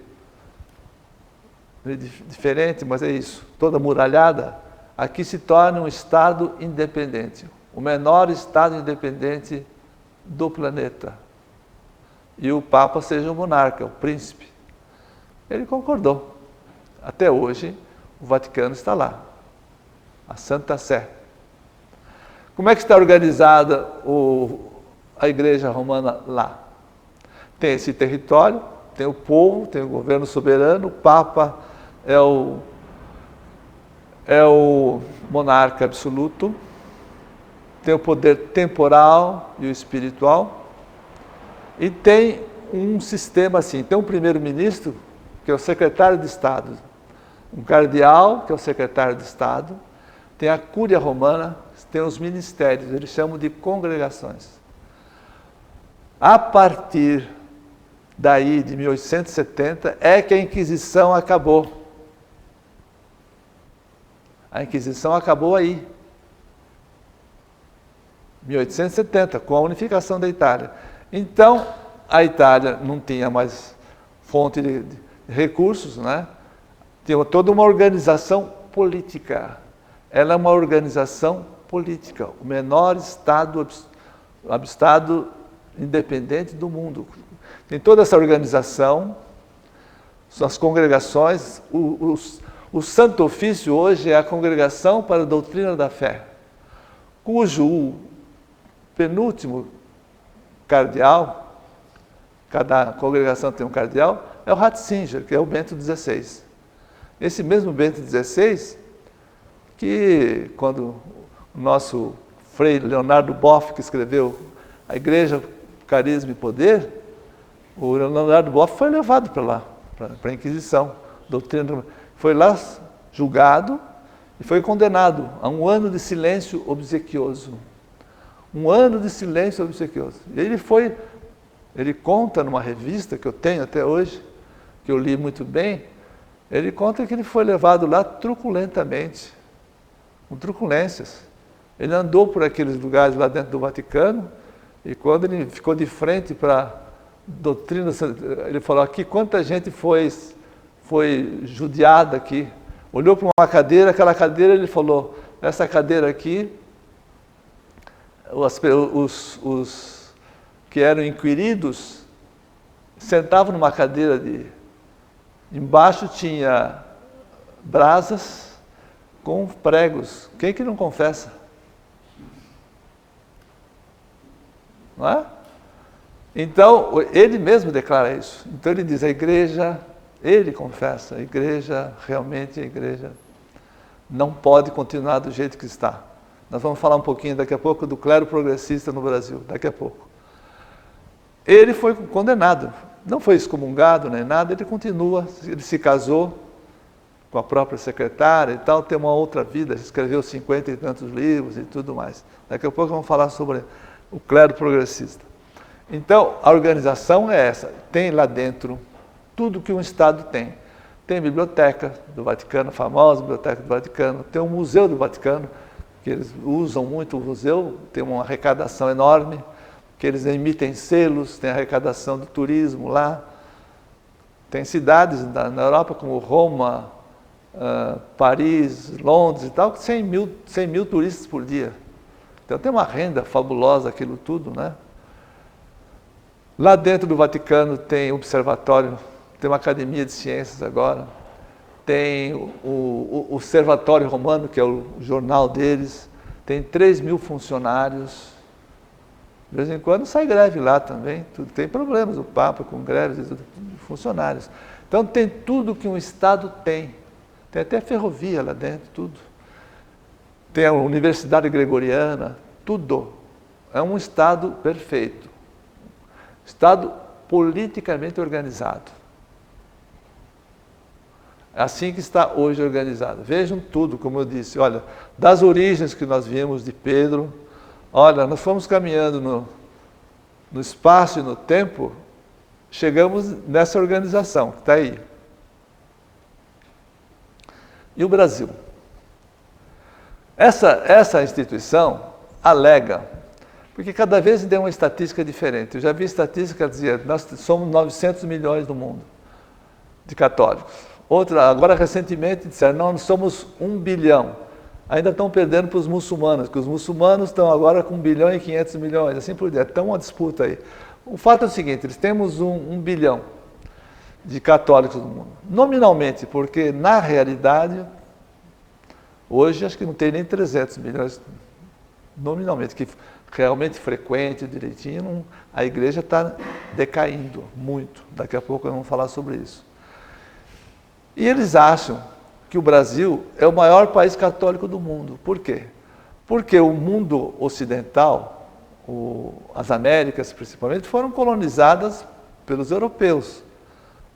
diferente, mas é isso. Toda muralhada, aqui se torna um Estado independente. O menor Estado independente do planeta. E o Papa seja o monarca, o príncipe. Ele concordou. Até hoje, o Vaticano está lá. A Santa Sé. Como é que está organizada a Igreja Romana lá? Tem esse território, tem o povo, tem o governo soberano, o Papa é o monarca absoluto, tem o poder temporal e o espiritual, e tem um sistema assim, tem um primeiro-ministro, que é o secretário de Estado, um cardeal, que é o secretário de Estado, tem a Cúria Romana, tem os ministérios, eles chamam de congregações. A partir daí, de 1870, é que a Inquisição acabou. A Inquisição acabou aí. 1870, com a unificação da Itália. Então, a Itália não tinha mais fonte de recursos, né? tem toda uma organização política. Ela é uma organização política, o menor estado independente do mundo. Tem toda essa organização, as congregações, o Santo Ofício hoje é a Congregação para a Doutrina da Fé, cujo penúltimo cardeal, cada congregação tem um cardeal, é o Ratzinger, que é o Bento XVI. Esse mesmo Bento XVI, que quando o nosso Frei Leonardo Boff, que escreveu A Igreja, Carisma e Poder, o Leonardo Boff foi levado para lá, para a Inquisição, foi lá julgado e foi condenado a 1 ano de silêncio obsequioso. 1 ano de silêncio obsequioso. Ele conta numa revista que eu tenho até hoje, que eu li muito bem, ele conta que ele foi levado lá truculentamente, com truculências. Ele andou por aqueles lugares lá dentro do Vaticano, e quando ele ficou de frente para a doutrina, ele falou aqui, quanta gente foi judiada aqui. Olhou para uma cadeira, aquela cadeira, ele falou, essa cadeira aqui, os que eram inquiridos sentavam numa cadeira embaixo tinha brasas com pregos. Quem que não confessa? Não é? Então, ele mesmo declara isso. Então ele diz, a igreja, ele confessa, a igreja não pode continuar do jeito que está. Nós vamos falar um pouquinho daqui a pouco do clero progressista no Brasil, daqui a pouco. Ele foi condenado, não foi excomungado nem nada, ele continua, ele se casou com a própria secretária e tal, tem uma outra vida, escreveu 50 e tantos livros e tudo mais. Daqui a pouco vamos falar sobre o clero progressista. Então, a organização é essa, tem lá dentro tudo que um Estado tem. Tem a biblioteca do Vaticano, a famosa biblioteca do Vaticano, tem o Museu do Vaticano, que eles usam muito o museu, tem uma arrecadação enorme, que eles emitem selos, tem arrecadação do turismo lá. Tem cidades na Europa como Roma, Paris, Londres e tal, 100 mil turistas por dia. Então tem uma renda fabulosa aquilo tudo, né? Lá dentro do Vaticano tem observatório, tem uma academia de ciências agora, tem o Observatório Romano, que é o jornal deles, tem 3 mil funcionários. De vez em quando sai greve lá também, tem problemas, o Papa com greves de funcionários. Então tem tudo que um Estado tem. Tem até ferrovia lá dentro, tudo. Tem a Universidade Gregoriana, tudo. É um Estado perfeito. Estado politicamente organizado. É assim que está hoje organizado. Vejam tudo, como eu disse. Olha, das origens que nós vimos de Pedro, olha, nós fomos caminhando no espaço e no tempo, chegamos nessa organização que está aí. E o Brasil? Essa instituição alega, porque cada vez tem uma estatística diferente. Eu já vi estatística que dizia, nós somos 900 milhões no mundo de católicos. Outra, agora recentemente disseram, não, nós somos 1 bilhão. Ainda estão perdendo para os muçulmanos, porque os muçulmanos estão agora com 1 bilhão e 500 milhões, assim por diante. Está uma disputa aí. O fato é o seguinte, eles temos 1 bilhão de católicos no mundo. Nominalmente, porque na realidade, hoje acho que não tem nem 300 milhões nominalmente, que realmente frequente, direitinho, a igreja está decaindo muito. Daqui a pouco nós vamos falar sobre isso. E eles acham que o Brasil é o maior país católico do mundo. Por quê? Porque o mundo ocidental, as Américas principalmente, foram colonizadas pelos europeus.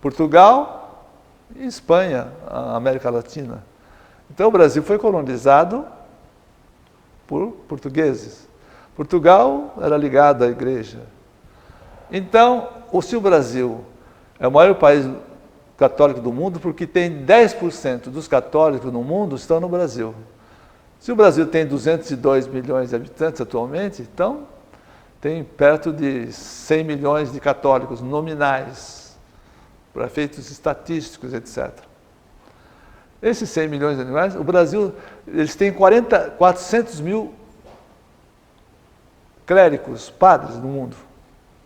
Portugal e Espanha, a América Latina. Então o Brasil foi colonizado por portugueses. Portugal era ligado à igreja. Então, se o Brasil é o maior país católico do mundo, porque tem 10% dos católicos no mundo estão no Brasil. Se o Brasil tem 202 milhões de habitantes atualmente, então tem perto de 100 milhões de católicos nominais, para efeitos estatísticos, etc. Esses 100 milhões de animais, o Brasil, eles têm 400 mil clérigos, padres no mundo.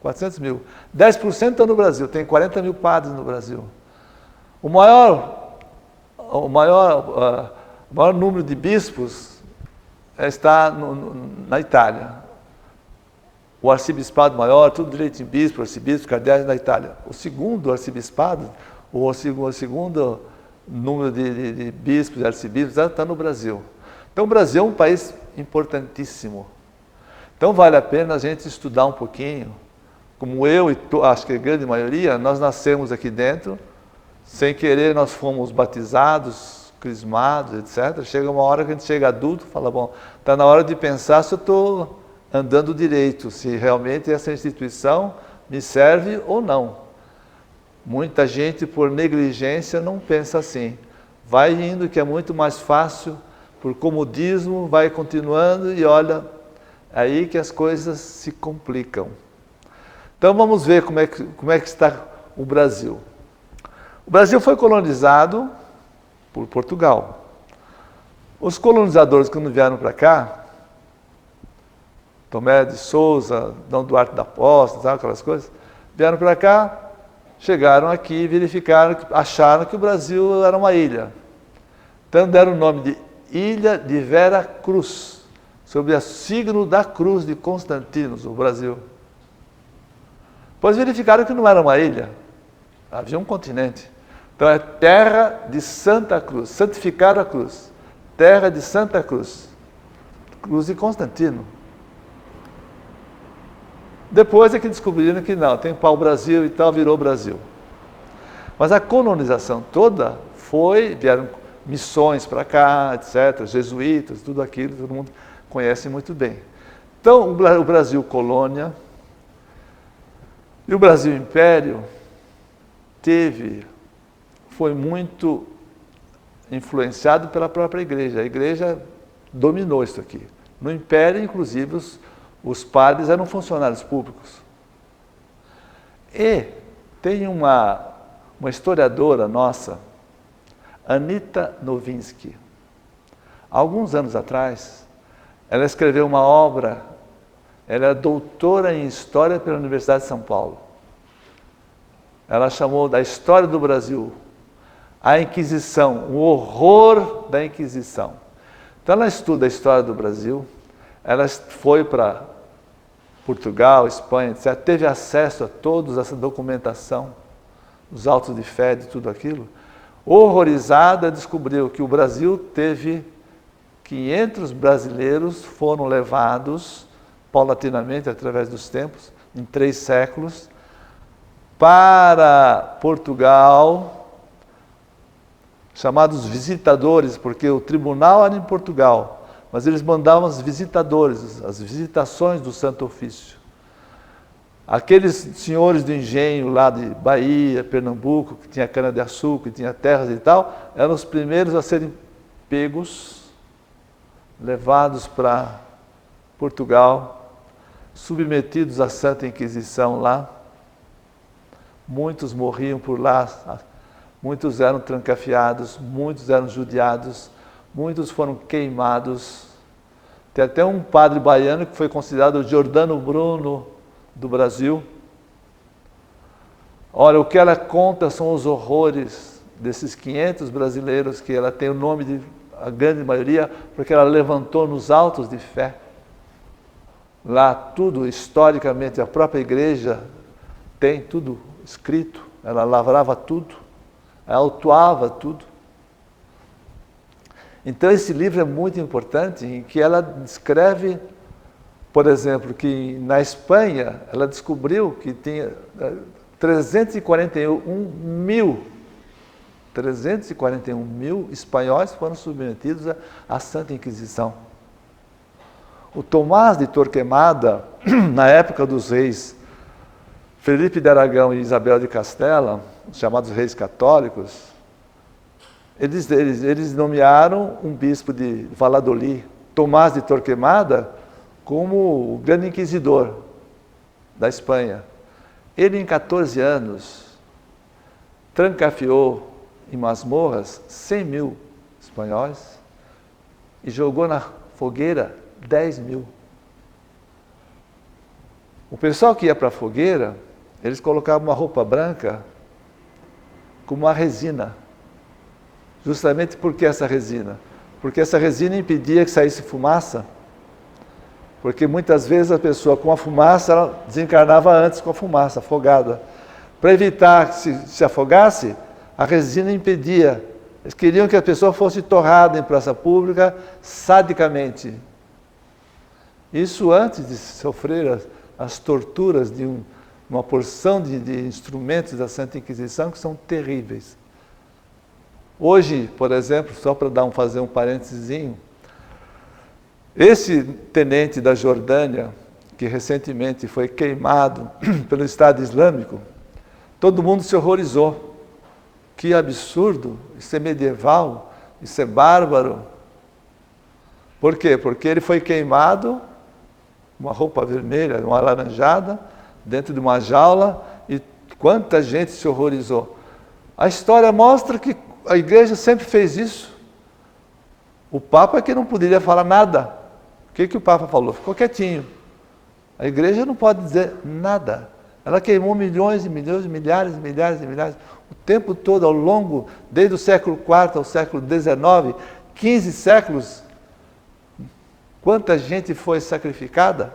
400 mil. 10% estão no Brasil, tem 40 mil padres no Brasil. O maior número de bispos está na Itália. O arcebispado maior, tudo direito em bispo, arcebispo, cardeais na Itália. O segundo arcebispado, o segundo número de bispos e arcebispos está no Brasil. Então o Brasil é um país importantíssimo. Então vale a pena a gente estudar um pouquinho. Como eu e acho que a grande maioria, nós nascemos aqui dentro, sem querer nós fomos batizados, crismados, etc. Chega uma hora que a gente chega adulto e fala, bom, está na hora de pensar se eu estou andando direito, se realmente essa instituição me serve ou não. Muita gente, por negligência, não pensa assim. Vai indo, que é muito mais fácil, por comodismo, vai continuando e olha, aí que as coisas se complicam. Então vamos ver como é que está o Brasil. O Brasil foi colonizado por Portugal. Os colonizadores, quando vieram para cá, Tomé de Souza, D. Duarte da Costa, sabe, aquelas coisas, vieram para cá, chegaram aqui e verificaram, acharam que o Brasil era uma ilha. Então deram o nome de Ilha de Vera Cruz, sobre o signo da cruz de Constantinos, o Brasil. Depois verificaram que não era uma ilha, havia um continente. Então é terra de Santa Cruz, santificaram a cruz, terra de Santa Cruz, cruz de Constantino. Depois é que descobriram que não, tem pau-brasil e tal, virou Brasil. Mas a colonização toda vieram missões para cá, etc., jesuítas, tudo aquilo, todo mundo conhece muito bem. Então, o Brasil colônia e o Brasil império foi muito influenciado pela própria igreja. A igreja dominou isso aqui. No império, inclusive, os padres eram funcionários públicos. E tem uma historiadora nossa, Anita Nowinski. Alguns anos atrás, ela escreveu uma obra, ela é doutora em História pela Universidade de São Paulo. Ela chamou da História do Brasil, a Inquisição, o horror da Inquisição. Então ela estuda a história do Brasil, ela foi para Portugal, Espanha, etc., teve acesso a toda essa documentação, os autos de fé, de tudo aquilo. Horrorizada, descobriu que o Brasil teve 500 brasileiros foram levados paulatinamente, através dos tempos, em 3 séculos, para Portugal, chamados visitadores, porque o tribunal era em Portugal, mas eles mandavam os visitadores, as visitações do Santo Ofício. Aqueles senhores do engenho lá de Bahia, Pernambuco, que tinha cana-de-açúcar, que tinha terras e tal, eram os primeiros a serem pegos, levados para Portugal, submetidos à Santa Inquisição lá. Muitos morriam por lá, muitos eram trancafiados, muitos eram judiados, muitos foram queimados. Tem até um padre baiano que foi considerado o Giordano Bruno do Brasil. Olha, o que ela conta são os horrores desses 500 brasileiros, que ela tem o nome de a grande maioria, porque ela levantou nos autos de fé. Lá tudo, historicamente, a própria igreja tem tudo escrito, ela lavrava tudo, ela autuava tudo. Então esse livro é muito importante, em que ela descreve, por exemplo, que na Espanha ela descobriu que tinha 341 mil espanhóis foram submetidos à Santa Inquisição. O Tomás de Torquemada, na época dos reis Felipe de Aragão e Isabel de Castela, os chamados reis católicos, eles nomearam um bispo de Valladolid, Tomás de Torquemada, como o grande inquisidor da Espanha. Ele, em 14 anos, trancafiou em masmorras 100 mil espanhóis, e jogou na fogueira 10 mil. O pessoal que ia para a fogueira, eles colocavam uma roupa branca com uma resina. Justamente por que essa resina? Porque essa resina impedia que saísse fumaça. Porque muitas vezes a pessoa com a fumaça, ela desencarnava antes com a fumaça, afogada. Para evitar que se afogasse, a resina impedia. Eles queriam que a pessoa fosse torrada em praça pública sadicamente. Isso antes de sofrer as torturas de uma porção de instrumentos da Santa Inquisição que são terríveis. Hoje, por exemplo, só para fazer um parênteses, esse tenente da Jordânia, que recentemente foi queimado pelo Estado Islâmico, todo mundo se horrorizou. Que absurdo, isso é medieval, isso é bárbaro. Por quê? Porque ele foi queimado, uma roupa vermelha, uma alaranjada, dentro de uma jaula, e quanta gente se horrorizou. A história mostra que a igreja sempre fez isso. O Papa é que não poderia falar nada. O que o Papa falou? Ficou quietinho. A igreja não pode dizer nada. Ela queimou milhões e milhões, milhares e milhares e milhares, o tempo todo, ao longo, desde o século IV ao século XIX, 15 séculos. Quanta gente foi sacrificada?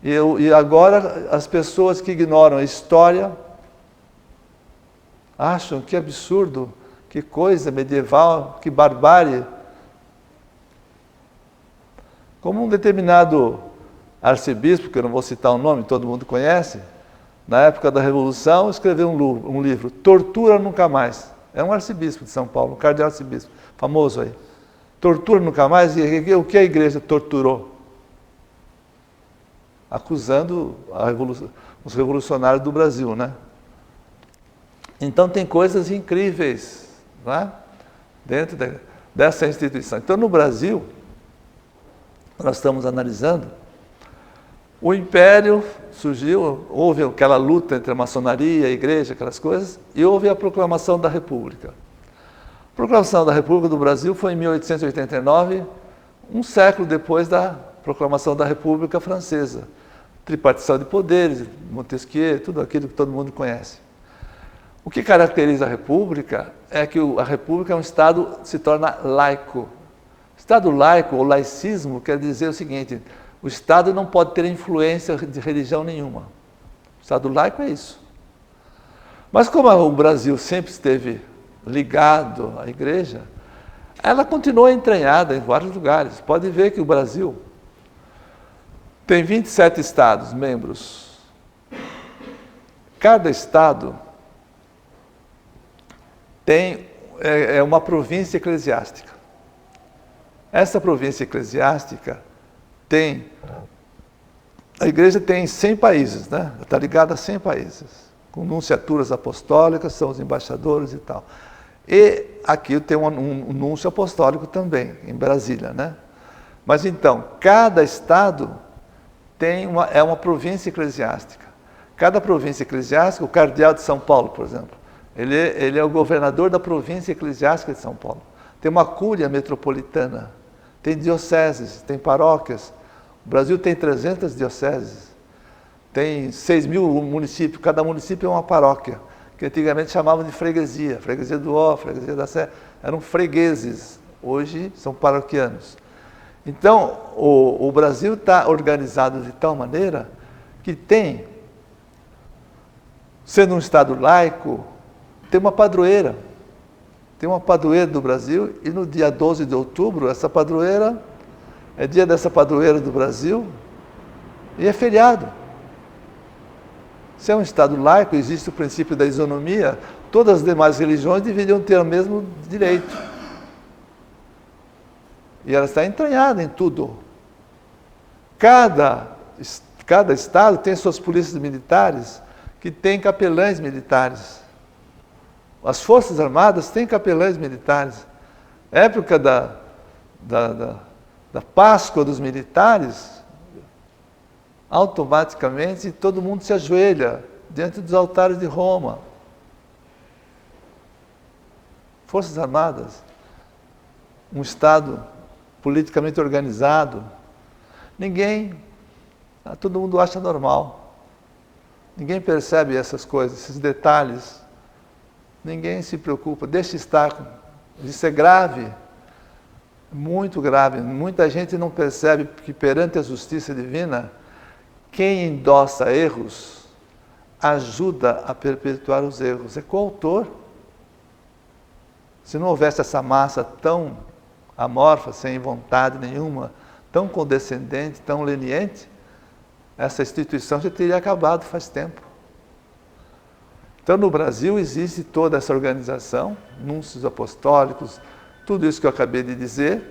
E agora as pessoas que ignoram a história acham que absurdo, que coisa medieval, que barbárie. Como um determinado arcebispo, que eu não vou citar o nome, todo mundo conhece, na época da Revolução, escreveu um livro, Tortura Nunca Mais. É um arcebispo de São Paulo, um cardeal arcebispo, famoso aí. Tortura nunca mais, e o que a igreja torturou? Acusando os revolucionários do Brasil, né? Então tem coisas incríveis, né? Dentro dessa instituição. Então no Brasil, nós estamos analisando, o Império surgiu, houve aquela luta entre a maçonaria, a igreja, aquelas coisas, e houve a proclamação da República. A proclamação da República do Brasil foi em 1889, um século depois da proclamação da República Francesa. Tripartição de poderes, Montesquieu, tudo aquilo que todo mundo conhece. O que caracteriza a República é que a República é um Estado que se torna laico. Estado laico ou laicismo quer dizer o seguinte: o Estado não pode ter influência de religião nenhuma. O Estado laico é isso. Mas como o Brasil sempre esteve ligado à igreja, ela continua entranhada em vários lugares. Pode ver que o Brasil tem 27 estados membros. Cada estado tem uma província eclesiástica. Essa província eclesiástica a igreja tem 100 países, né? Está ligada a 100 países, com nunciaturas apostólicas, são os embaixadores e tal. E aqui tem um núncio apostólico também, em Brasília, né? Mas então, cada estado é uma província eclesiástica. Cada província eclesiástica, o cardeal de São Paulo, por exemplo, ele é o governador da província eclesiástica de São Paulo. Tem uma cúria metropolitana, tem dioceses, tem paróquias. O Brasil tem 300 dioceses, tem 6 mil municípios, cada município é uma paróquia, que antigamente chamavam de freguesia, freguesia do Ó, freguesia da Sé, eram fregueses, hoje são paroquianos. Então, o Brasil está organizado de tal maneira que sendo um Estado laico, tem uma padroeira do Brasil, e no dia 12 de outubro, essa padroeira é dia dessa padroeira do Brasil e é feriado. Se é um Estado laico, existe o princípio da isonomia, todas as demais religiões deveriam ter o mesmo direito. E ela está entranhada em tudo. Cada Estado tem suas polícias militares, que têm capelães militares. As Forças Armadas têm capelães militares. Época da Páscoa dos militares, automaticamente todo mundo se ajoelha diante dos altares de Roma. Forças Armadas. um Estado politicamente organizado, todo mundo acha normal. Ninguém percebe essas coisas, esses detalhes. Ninguém se preocupa, deixa estar. Isso é grave, muito grave. Muita gente não percebe que perante a justiça divina, quem endossa erros, ajuda a perpetuar os erros. É coautor. Se não houvesse essa massa tão amorfa, sem vontade nenhuma, tão condescendente, tão leniente, essa instituição já teria acabado faz tempo. Então, no Brasil existe toda essa organização, núncios apostólicos, tudo isso que eu acabei de dizer.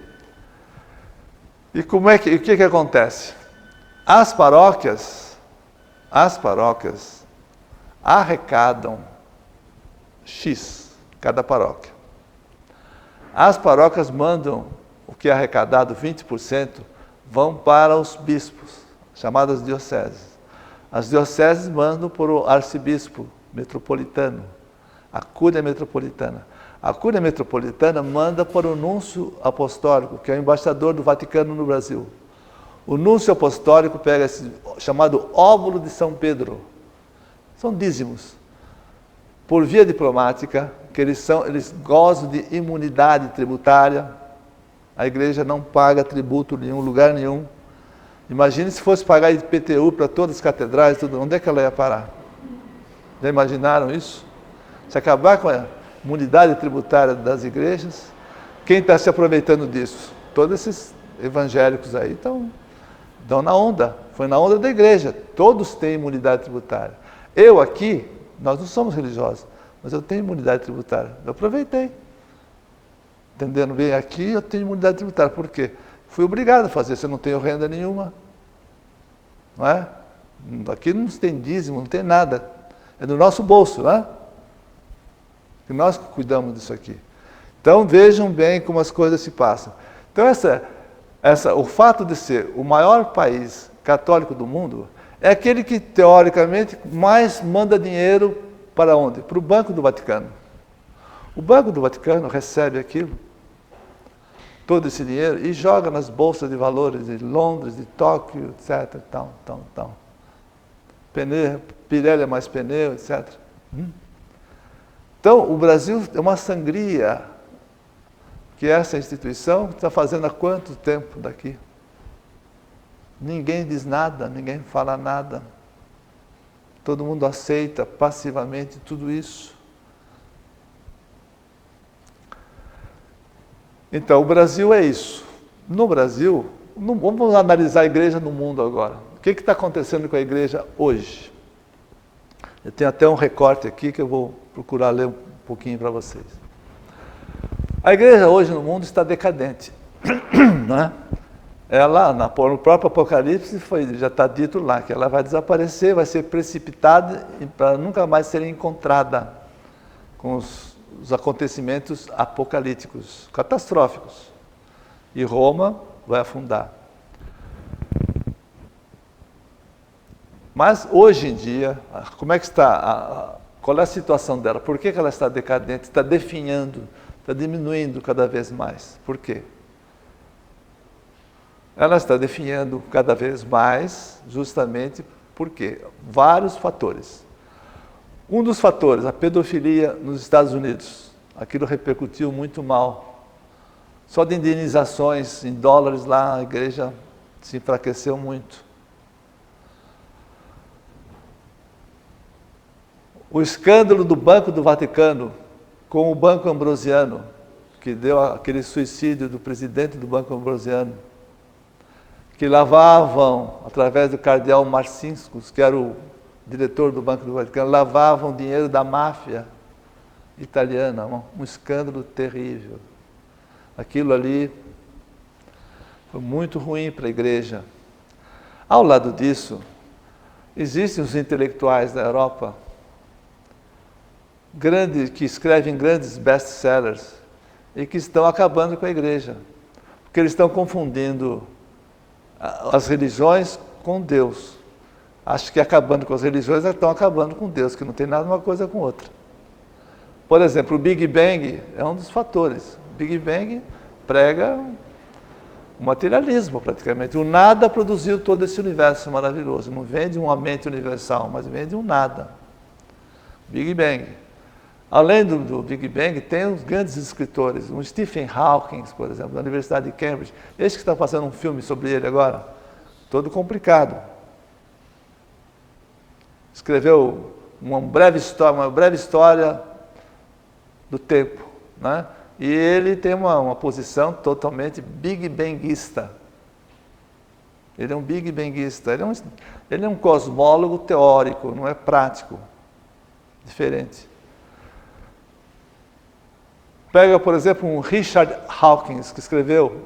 E o que acontece? As paróquias arrecadam X, cada paróquia. As paróquias mandam o que é arrecadado, 20%, vão para os bispos, chamadas dioceses. As dioceses mandam para o arcebispo metropolitano, a Cúria Metropolitana. A Cúria Metropolitana manda para o Núncio Apostólico, que é o embaixador do Vaticano no Brasil. O Núncio Apostólico pega esse chamado óvulo de São Pedro. São dízimos. Por via diplomática, que eles gozam de imunidade tributária. A igreja não paga tributo em nenhum lugar nenhum. Imagine se fosse pagar IPTU para todas as catedrais, onde é que ela ia parar? Já imaginaram isso? Se acabar com a imunidade tributária das igrejas, quem está se aproveitando disso? Todos esses evangélicos aí dão na onda. Foi na onda da igreja. Todos têm imunidade tributária. Eu aqui, nós não somos religiosos, mas eu tenho imunidade tributária. Eu aproveitei. Entendendo bem? Aqui eu tenho imunidade tributária. Por quê? Fui obrigado a fazer, se eu não tenho renda nenhuma. Não é? Aqui não tem dízimo, não tem nada. É do nosso bolso, não é? Que nós cuidamos disso aqui. Então vejam bem como as coisas se passam. Então o fato de ser o maior país católico do mundo é aquele que teoricamente mais manda dinheiro para onde? Para o Banco do Vaticano. O Banco do Vaticano recebe aquilo, todo esse dinheiro, e joga nas bolsas de valores de Londres, de Tóquio, etc. Pirelli é mais pneu, etc. Então, o Brasil é uma sangria que essa instituição está fazendo há quanto tempo daqui? Ninguém diz nada, ninguém fala nada. Todo mundo aceita passivamente tudo isso. Então, o Brasil é isso. No Brasil, vamos analisar a igreja no mundo agora. O que está acontecendo com a igreja hoje? Eu tenho até um recorte aqui que eu vou procurar ler um pouquinho para vocês. A igreja hoje no mundo está decadente. Não é? Ela, no próprio Apocalipse, já está dito lá que ela vai desaparecer, vai ser precipitada para nunca mais ser encontrada com os acontecimentos apocalípticos, catastróficos. E Roma vai afundar. Mas hoje em dia, como é que está? Qual é a situação dela? Por que ela está decadente? Está definhando, está diminuindo cada vez mais. Por quê? Ela está definhando cada vez mais, justamente porque vários fatores. Um dos fatores, a pedofilia nos Estados Unidos. Aquilo repercutiu muito mal. Só de indenizações em dólares lá, a igreja se enfraqueceu muito. O escândalo do Banco do Vaticano com o Banco Ambrosiano, que deu aquele suicídio do presidente do Banco Ambrosiano, que lavavam, através do cardeal Marcinkus, que era o diretor do Banco do Vaticano, lavavam dinheiro da máfia italiana, um escândalo terrível. Aquilo ali foi muito ruim para a igreja. Ao lado disso, existem os intelectuais da Europa, que escrevem grandes best-sellers e que estão acabando com a igreja, porque eles estão confundindo as religiões com Deus. Acho que acabando com as religiões, estão acabando com Deus, que não tem nada uma coisa com outra. Por exemplo, o Big Bang é um dos fatores. O Big Bang prega o materialismo, praticamente. O nada produziu todo esse universo maravilhoso. Não vem de uma mente universal, mas vem de um nada. Big Bang. Além do Big Bang, tem os grandes escritores. O Stephen Hawking, por exemplo, da Universidade de Cambridge. Esse que está fazendo um filme sobre ele agora. Todo complicado. Escreveu uma breve história do tempo, né? E ele tem uma posição totalmente Big Banguista. Ele é um Big Banguista. Ele é um cosmólogo teórico, não é prático. Diferente. Pega, por exemplo, um Richard Dawkins, que escreveu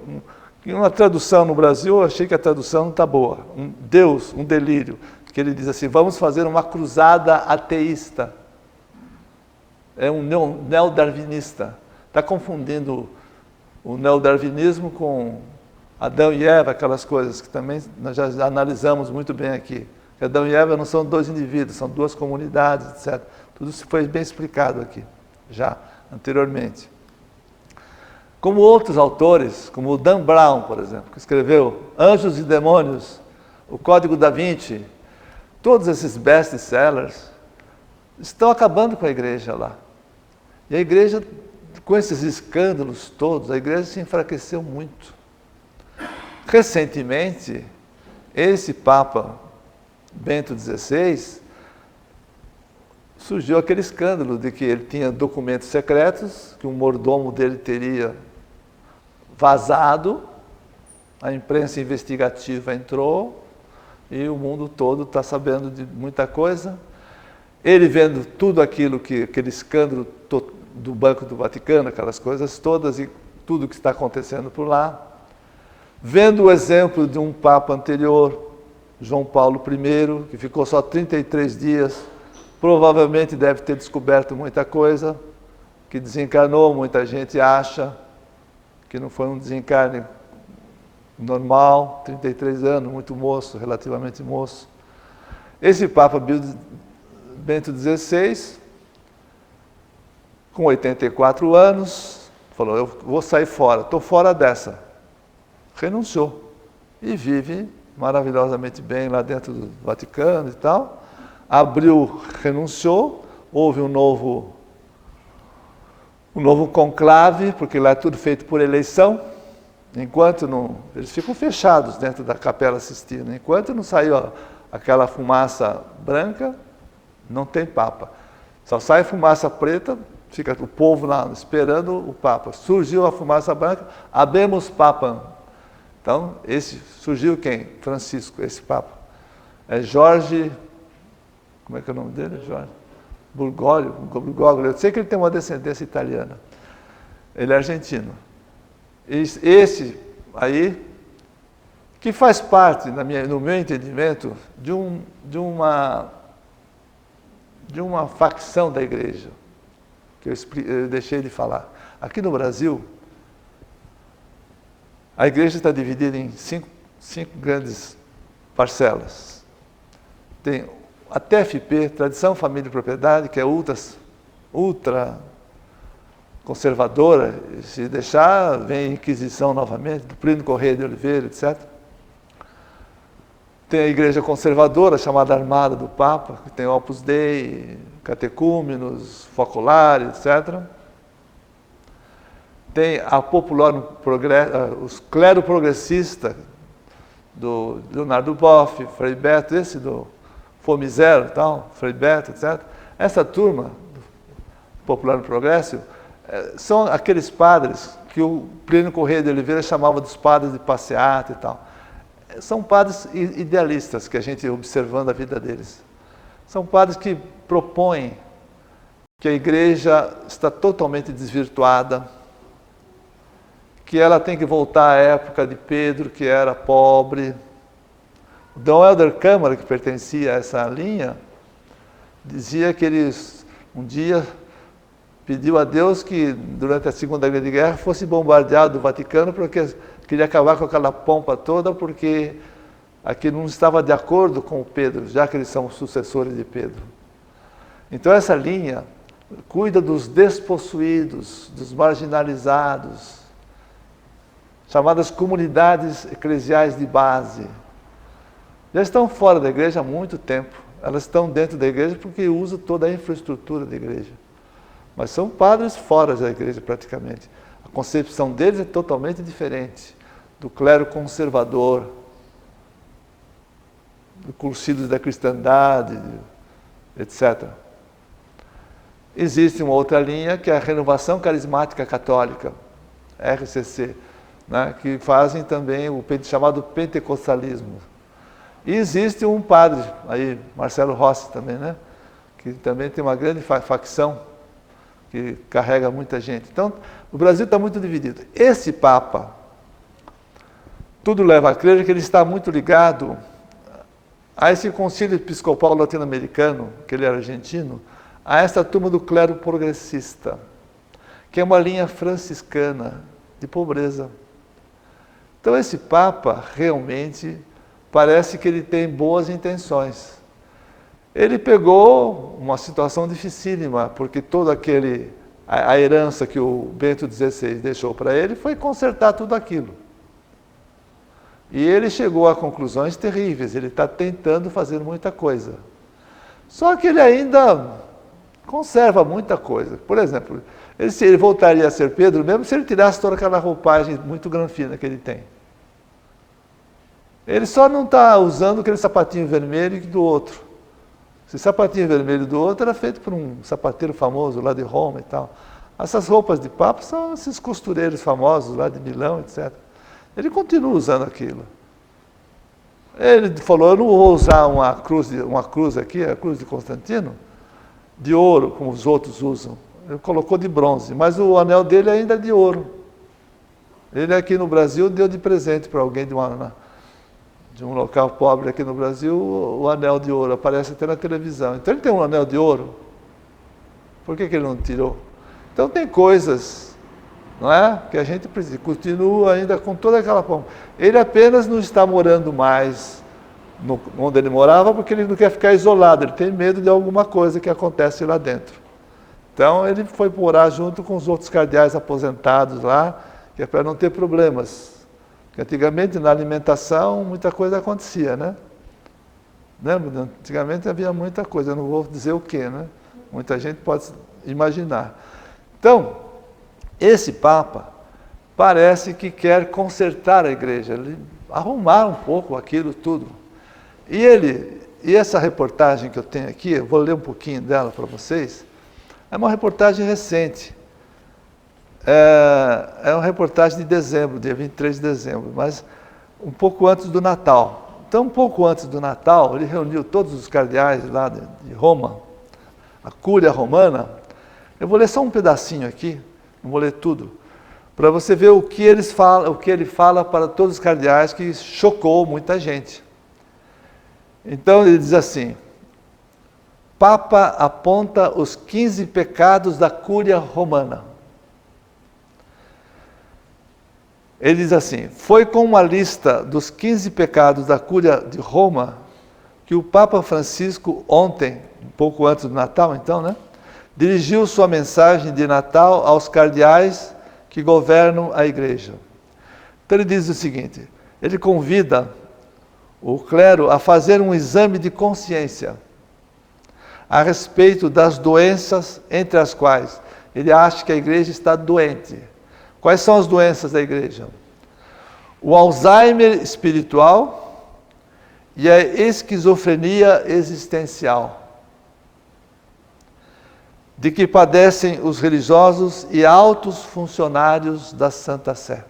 uma tradução no Brasil, eu achei que a tradução não está boa. Um Deus, um delírio. Que ele diz assim, vamos fazer uma cruzada ateísta. É um neodarwinista. Está confundindo o neodarwinismo com Adão e Eva, aquelas coisas que também nós já analisamos muito bem aqui. Adão e Eva não são dois indivíduos, são duas comunidades, etc. Tudo isso foi bem explicado aqui, já anteriormente. Como outros autores, como o Dan Brown, por exemplo, que escreveu Anjos e Demônios, O Código da Vinci, todos esses best-sellers estão acabando com a igreja lá. E a igreja, com esses escândalos todos, a igreja se enfraqueceu muito. Recentemente, esse Papa Bento XVI, surgiu aquele escândalo de que ele tinha documentos secretos, que um mordomo dele teria vazado, a imprensa investigativa entrou, e o mundo todo está sabendo de muita coisa. Ele vendo tudo aquilo aquele escândalo do Banco do Vaticano, aquelas coisas todas, e tudo que está acontecendo por lá. Vendo o exemplo de um Papa anterior, João Paulo I, que ficou só 33 dias, provavelmente deve ter descoberto muita coisa, que desencarnou, muita gente acha que não foi um desencarne normal, 33 anos, muito moço, relativamente moço. Esse Papa Bento XVI, com 84 anos, falou, eu vou sair fora, estou fora dessa. Renunciou e vive maravilhosamente bem lá dentro do Vaticano e tal. Renunciou, houve um novo conclave, porque lá é tudo feito por eleição. Enquanto não... Eles ficam fechados dentro da Capela Sistina. Enquanto não saiu aquela fumaça branca, não tem Papa. Só sai fumaça preta, fica o povo lá esperando o Papa. Surgiu a fumaça branca, habemos Papa. Então, surgiu quem? Francisco, esse Papa. É Jorge... Como é que é o nome dele? Jorge Bergoglio. Eu sei que ele tem uma descendência italiana. Ele é argentino. Esse aí, que faz parte, no meu entendimento, de uma facção da igreja, que eu deixei de falar. Aqui no Brasil, a igreja está dividida em cinco grandes parcelas. Tem a TFP, Tradição, Família e Propriedade, que é ultra conservadora, se deixar, vem a Inquisição novamente, do Plínio Correia de Oliveira, etc. Tem a igreja conservadora, chamada Armada do Papa, que tem Opus Dei, catecúmenos, focolares, etc. Tem a popular os clero progressista, do Leonardo Boff, Frei Beto, esse do Fome Zero, tal, Frei Beto, etc. Essa turma, do popular no progresso, são aqueles padres que o Plínio Correia de Oliveira chamava dos padres de passeata e tal. São padres idealistas que a gente observando a vida deles. São padres que propõem que a igreja está totalmente desvirtuada, que ela tem que voltar à época de Pedro, que era pobre. O Dom Helder Câmara, que pertencia a essa linha, dizia que eles um dia pediu a Deus que, durante a Segunda Grande Guerra, fosse bombardeado o Vaticano, porque queria acabar com aquela pompa toda, porque aquilo não estava de acordo com o Pedro, já que eles são sucessores de Pedro. Então essa linha cuida dos despossuídos, dos marginalizados, chamadas comunidades eclesiais de base. Já estão fora da igreja há muito tempo. Elas estão dentro da igreja porque usam toda a infraestrutura da igreja. Mas são padres fora da igreja praticamente. A concepção deles é totalmente diferente do clero conservador, do cursilho da cristandade, etc. Existe uma outra linha que é a Renovação Carismática Católica, RCC, né, que fazem também o chamado pentecostalismo. E existe um padre, aí, Marcelo Rossi também, né, que também tem uma grande facção que carrega muita gente. Então, o Brasil está muito dividido. Esse Papa, tudo leva a crer que ele está muito ligado a esse concílio episcopal latino-americano, que ele era argentino, a essa turma do clero progressista, que é uma linha franciscana de pobreza. Então esse Papa realmente parece que ele tem boas intenções. Ele pegou uma situação dificílima, porque toda a herança que o Bento XVI deixou para ele foi consertar tudo aquilo. E ele chegou a conclusões terríveis, ele está tentando fazer muita coisa. Só que ele ainda conserva muita coisa. Por exemplo, ele voltaria a ser Pedro mesmo se ele tirasse toda aquela roupagem muito granfina que ele tem. Ele só não está usando aquele sapatinho vermelho do outro. Esse sapatinho vermelho do outro era feito por um sapateiro famoso lá de Roma e tal. Essas roupas de Papa são esses costureiros famosos lá de Milão, etc. Ele continua usando aquilo. Ele falou, eu não vou usar uma cruz aqui, a cruz de Constantino, de ouro, como os outros usam. Ele colocou de bronze, mas o anel dele ainda é de ouro. Ele aqui no Brasil deu de presente para alguém de um local pobre aqui no Brasil, o anel de ouro, aparece até na televisão. Então ele tem um anel de ouro. Por que ele não tirou? Então tem coisas, não é? Que a gente continua ainda com toda aquela forma. Ele apenas não está morando mais onde ele morava porque ele não quer ficar isolado, ele tem medo de alguma coisa que acontece lá dentro. Então ele foi morar junto com os outros cardeais aposentados lá, que é para não ter problemas. Porque antigamente na alimentação muita coisa acontecia, né? Antigamente havia muita coisa, eu não vou dizer o que, né? Muita gente pode imaginar. Então, esse Papa parece que quer consertar a igreja, arrumar um pouco aquilo tudo. E essa reportagem que eu tenho aqui, eu vou ler um pouquinho dela para vocês, é uma reportagem recente. É uma reportagem de dezembro, dia 23 de dezembro, mas um pouco antes do Natal. Então, um pouco antes do Natal, ele reuniu todos os cardeais lá de Roma, a Cúria Romana. Eu vou ler só um pedacinho aqui, não vou ler tudo, para você ver o que ele fala para todos os cardeais, que chocou muita gente. Então ele diz assim, Papa aponta os 15 pecados da Cúria Romana. Ele diz assim, foi com uma lista dos 15 pecados da Cúria de Roma que o Papa Francisco ontem, um pouco antes do Natal então, né? Dirigiu sua mensagem de Natal aos cardeais que governam a igreja. Então ele diz o seguinte, ele convida o clero a fazer um exame de consciência a respeito das doenças entre as quais ele acha que a igreja está doente. Quais são as doenças da igreja? O Alzheimer espiritual e a esquizofrenia existencial, de que padecem os religiosos e altos funcionários da Santa Sé.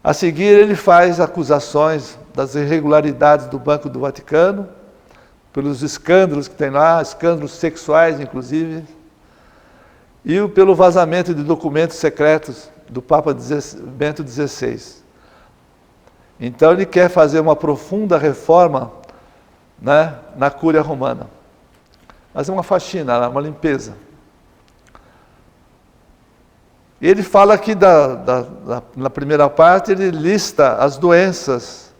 A seguir, ele faz acusações das irregularidades do Banco do Vaticano, pelos escândalos que tem lá, escândalos sexuais, inclusive, e pelo vazamento de documentos secretos do Papa Bento XVI. Então, ele quer fazer uma profunda reforma, né, na Cúria Romana. Fazer uma faxina, uma limpeza. E ele fala aqui, na primeira parte, ele lista as doenças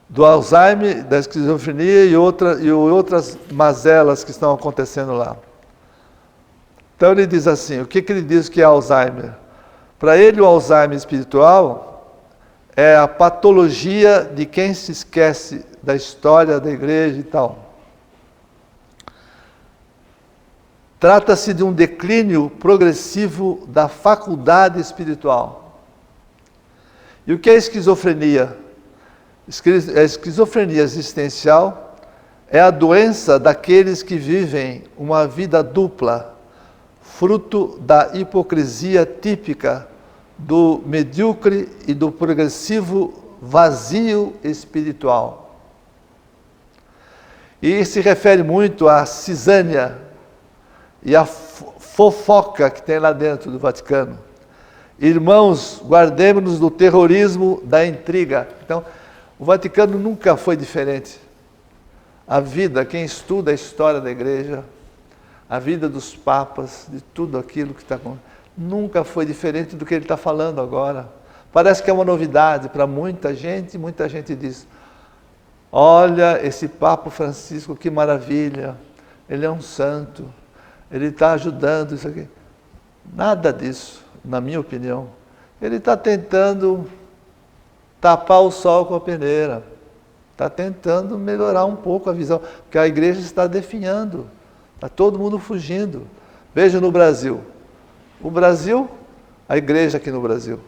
do Alzheimer, da esquizofrenia e outras mazelas que estão acontecendo lá. Então ele diz assim, o que ele diz que é Alzheimer? Para ele, o Alzheimer espiritual é a patologia de quem se esquece da história da igreja e tal. Trata-se de um declínio progressivo da faculdade espiritual. E o que é esquizofrenia? A esquizofrenia existencial é a doença daqueles que vivem uma vida dupla, fruto da hipocrisia típica do medíocre e do progressivo vazio espiritual. E se refere muito à cisânia e à fofoca que tem lá dentro do Vaticano. Irmãos, guardemos-nos do terrorismo da intriga. Então, o Vaticano nunca foi diferente. A vida, quem estuda a história da igreja, a vida dos papas, de tudo aquilo que está acontecendo, nunca foi diferente do que ele está falando agora. Parece que é uma novidade para muita gente diz, olha esse Papa Francisco, que maravilha, ele é um santo, ele está ajudando isso aqui. Nada disso, na minha opinião. Ele está tentando tapar o sol com a peneira. Está tentando melhorar um pouco a visão, porque a igreja está definhando. Está todo mundo fugindo. Veja no Brasil. O Brasil, a igreja aqui no Brasil,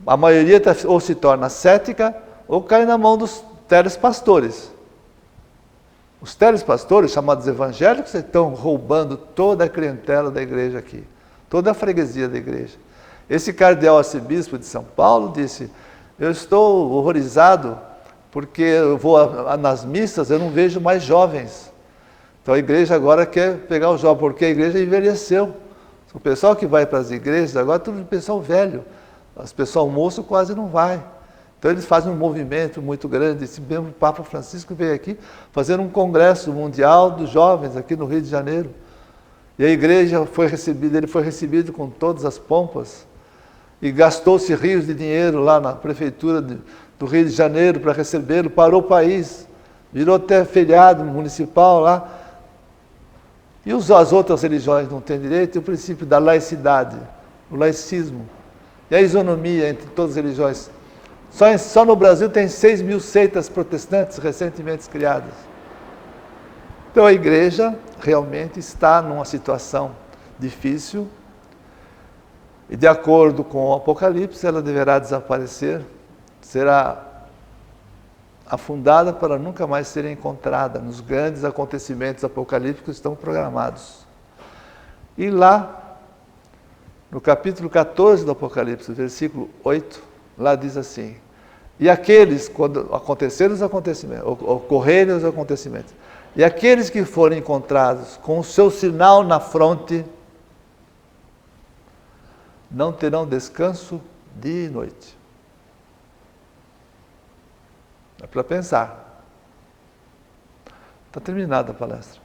a maioria ou se torna cética ou cai na mão dos telespastores. Os telespastores, chamados evangélicos, estão roubando toda a clientela da igreja aqui, toda a freguesia da igreja. Esse cardeal arcebispo de São Paulo disse, eu estou horrorizado porque eu vou nas missas, eu não vejo mais jovens. Então a igreja agora quer pegar os jovens, porque a igreja envelheceu. O pessoal que vai para as igrejas agora é tudo pessoal velho. As pessoas almoço quase não vai. Então eles fazem um movimento muito grande. Esse mesmo Papa Francisco veio aqui fazer um congresso mundial dos jovens aqui no Rio de Janeiro. E a igreja foi recebida, ele foi recebido com todas as pompas e gastou-se rios de dinheiro lá na prefeitura do Rio de Janeiro para recebê-lo, parou o país, virou até feriado municipal lá. E as outras religiões não têm direito, e o princípio da laicidade, o laicismo, e a isonomia entre todas as religiões. Só no Brasil tem 6.000 seitas protestantes recentemente criadas. Então a igreja realmente está numa situação difícil, e de acordo com o Apocalipse, ela deverá desaparecer, será afundada para nunca mais ser encontrada nos grandes acontecimentos apocalípticos que estão programados. E lá, no capítulo 14 do Apocalipse, versículo 8, lá diz assim, e aqueles, quando acontecerem os acontecimentos, ocorrerem os acontecimentos, e aqueles que forem encontrados com o seu sinal na fronte, não terão descanso dia e noite. É para pensar. Está terminada a palestra.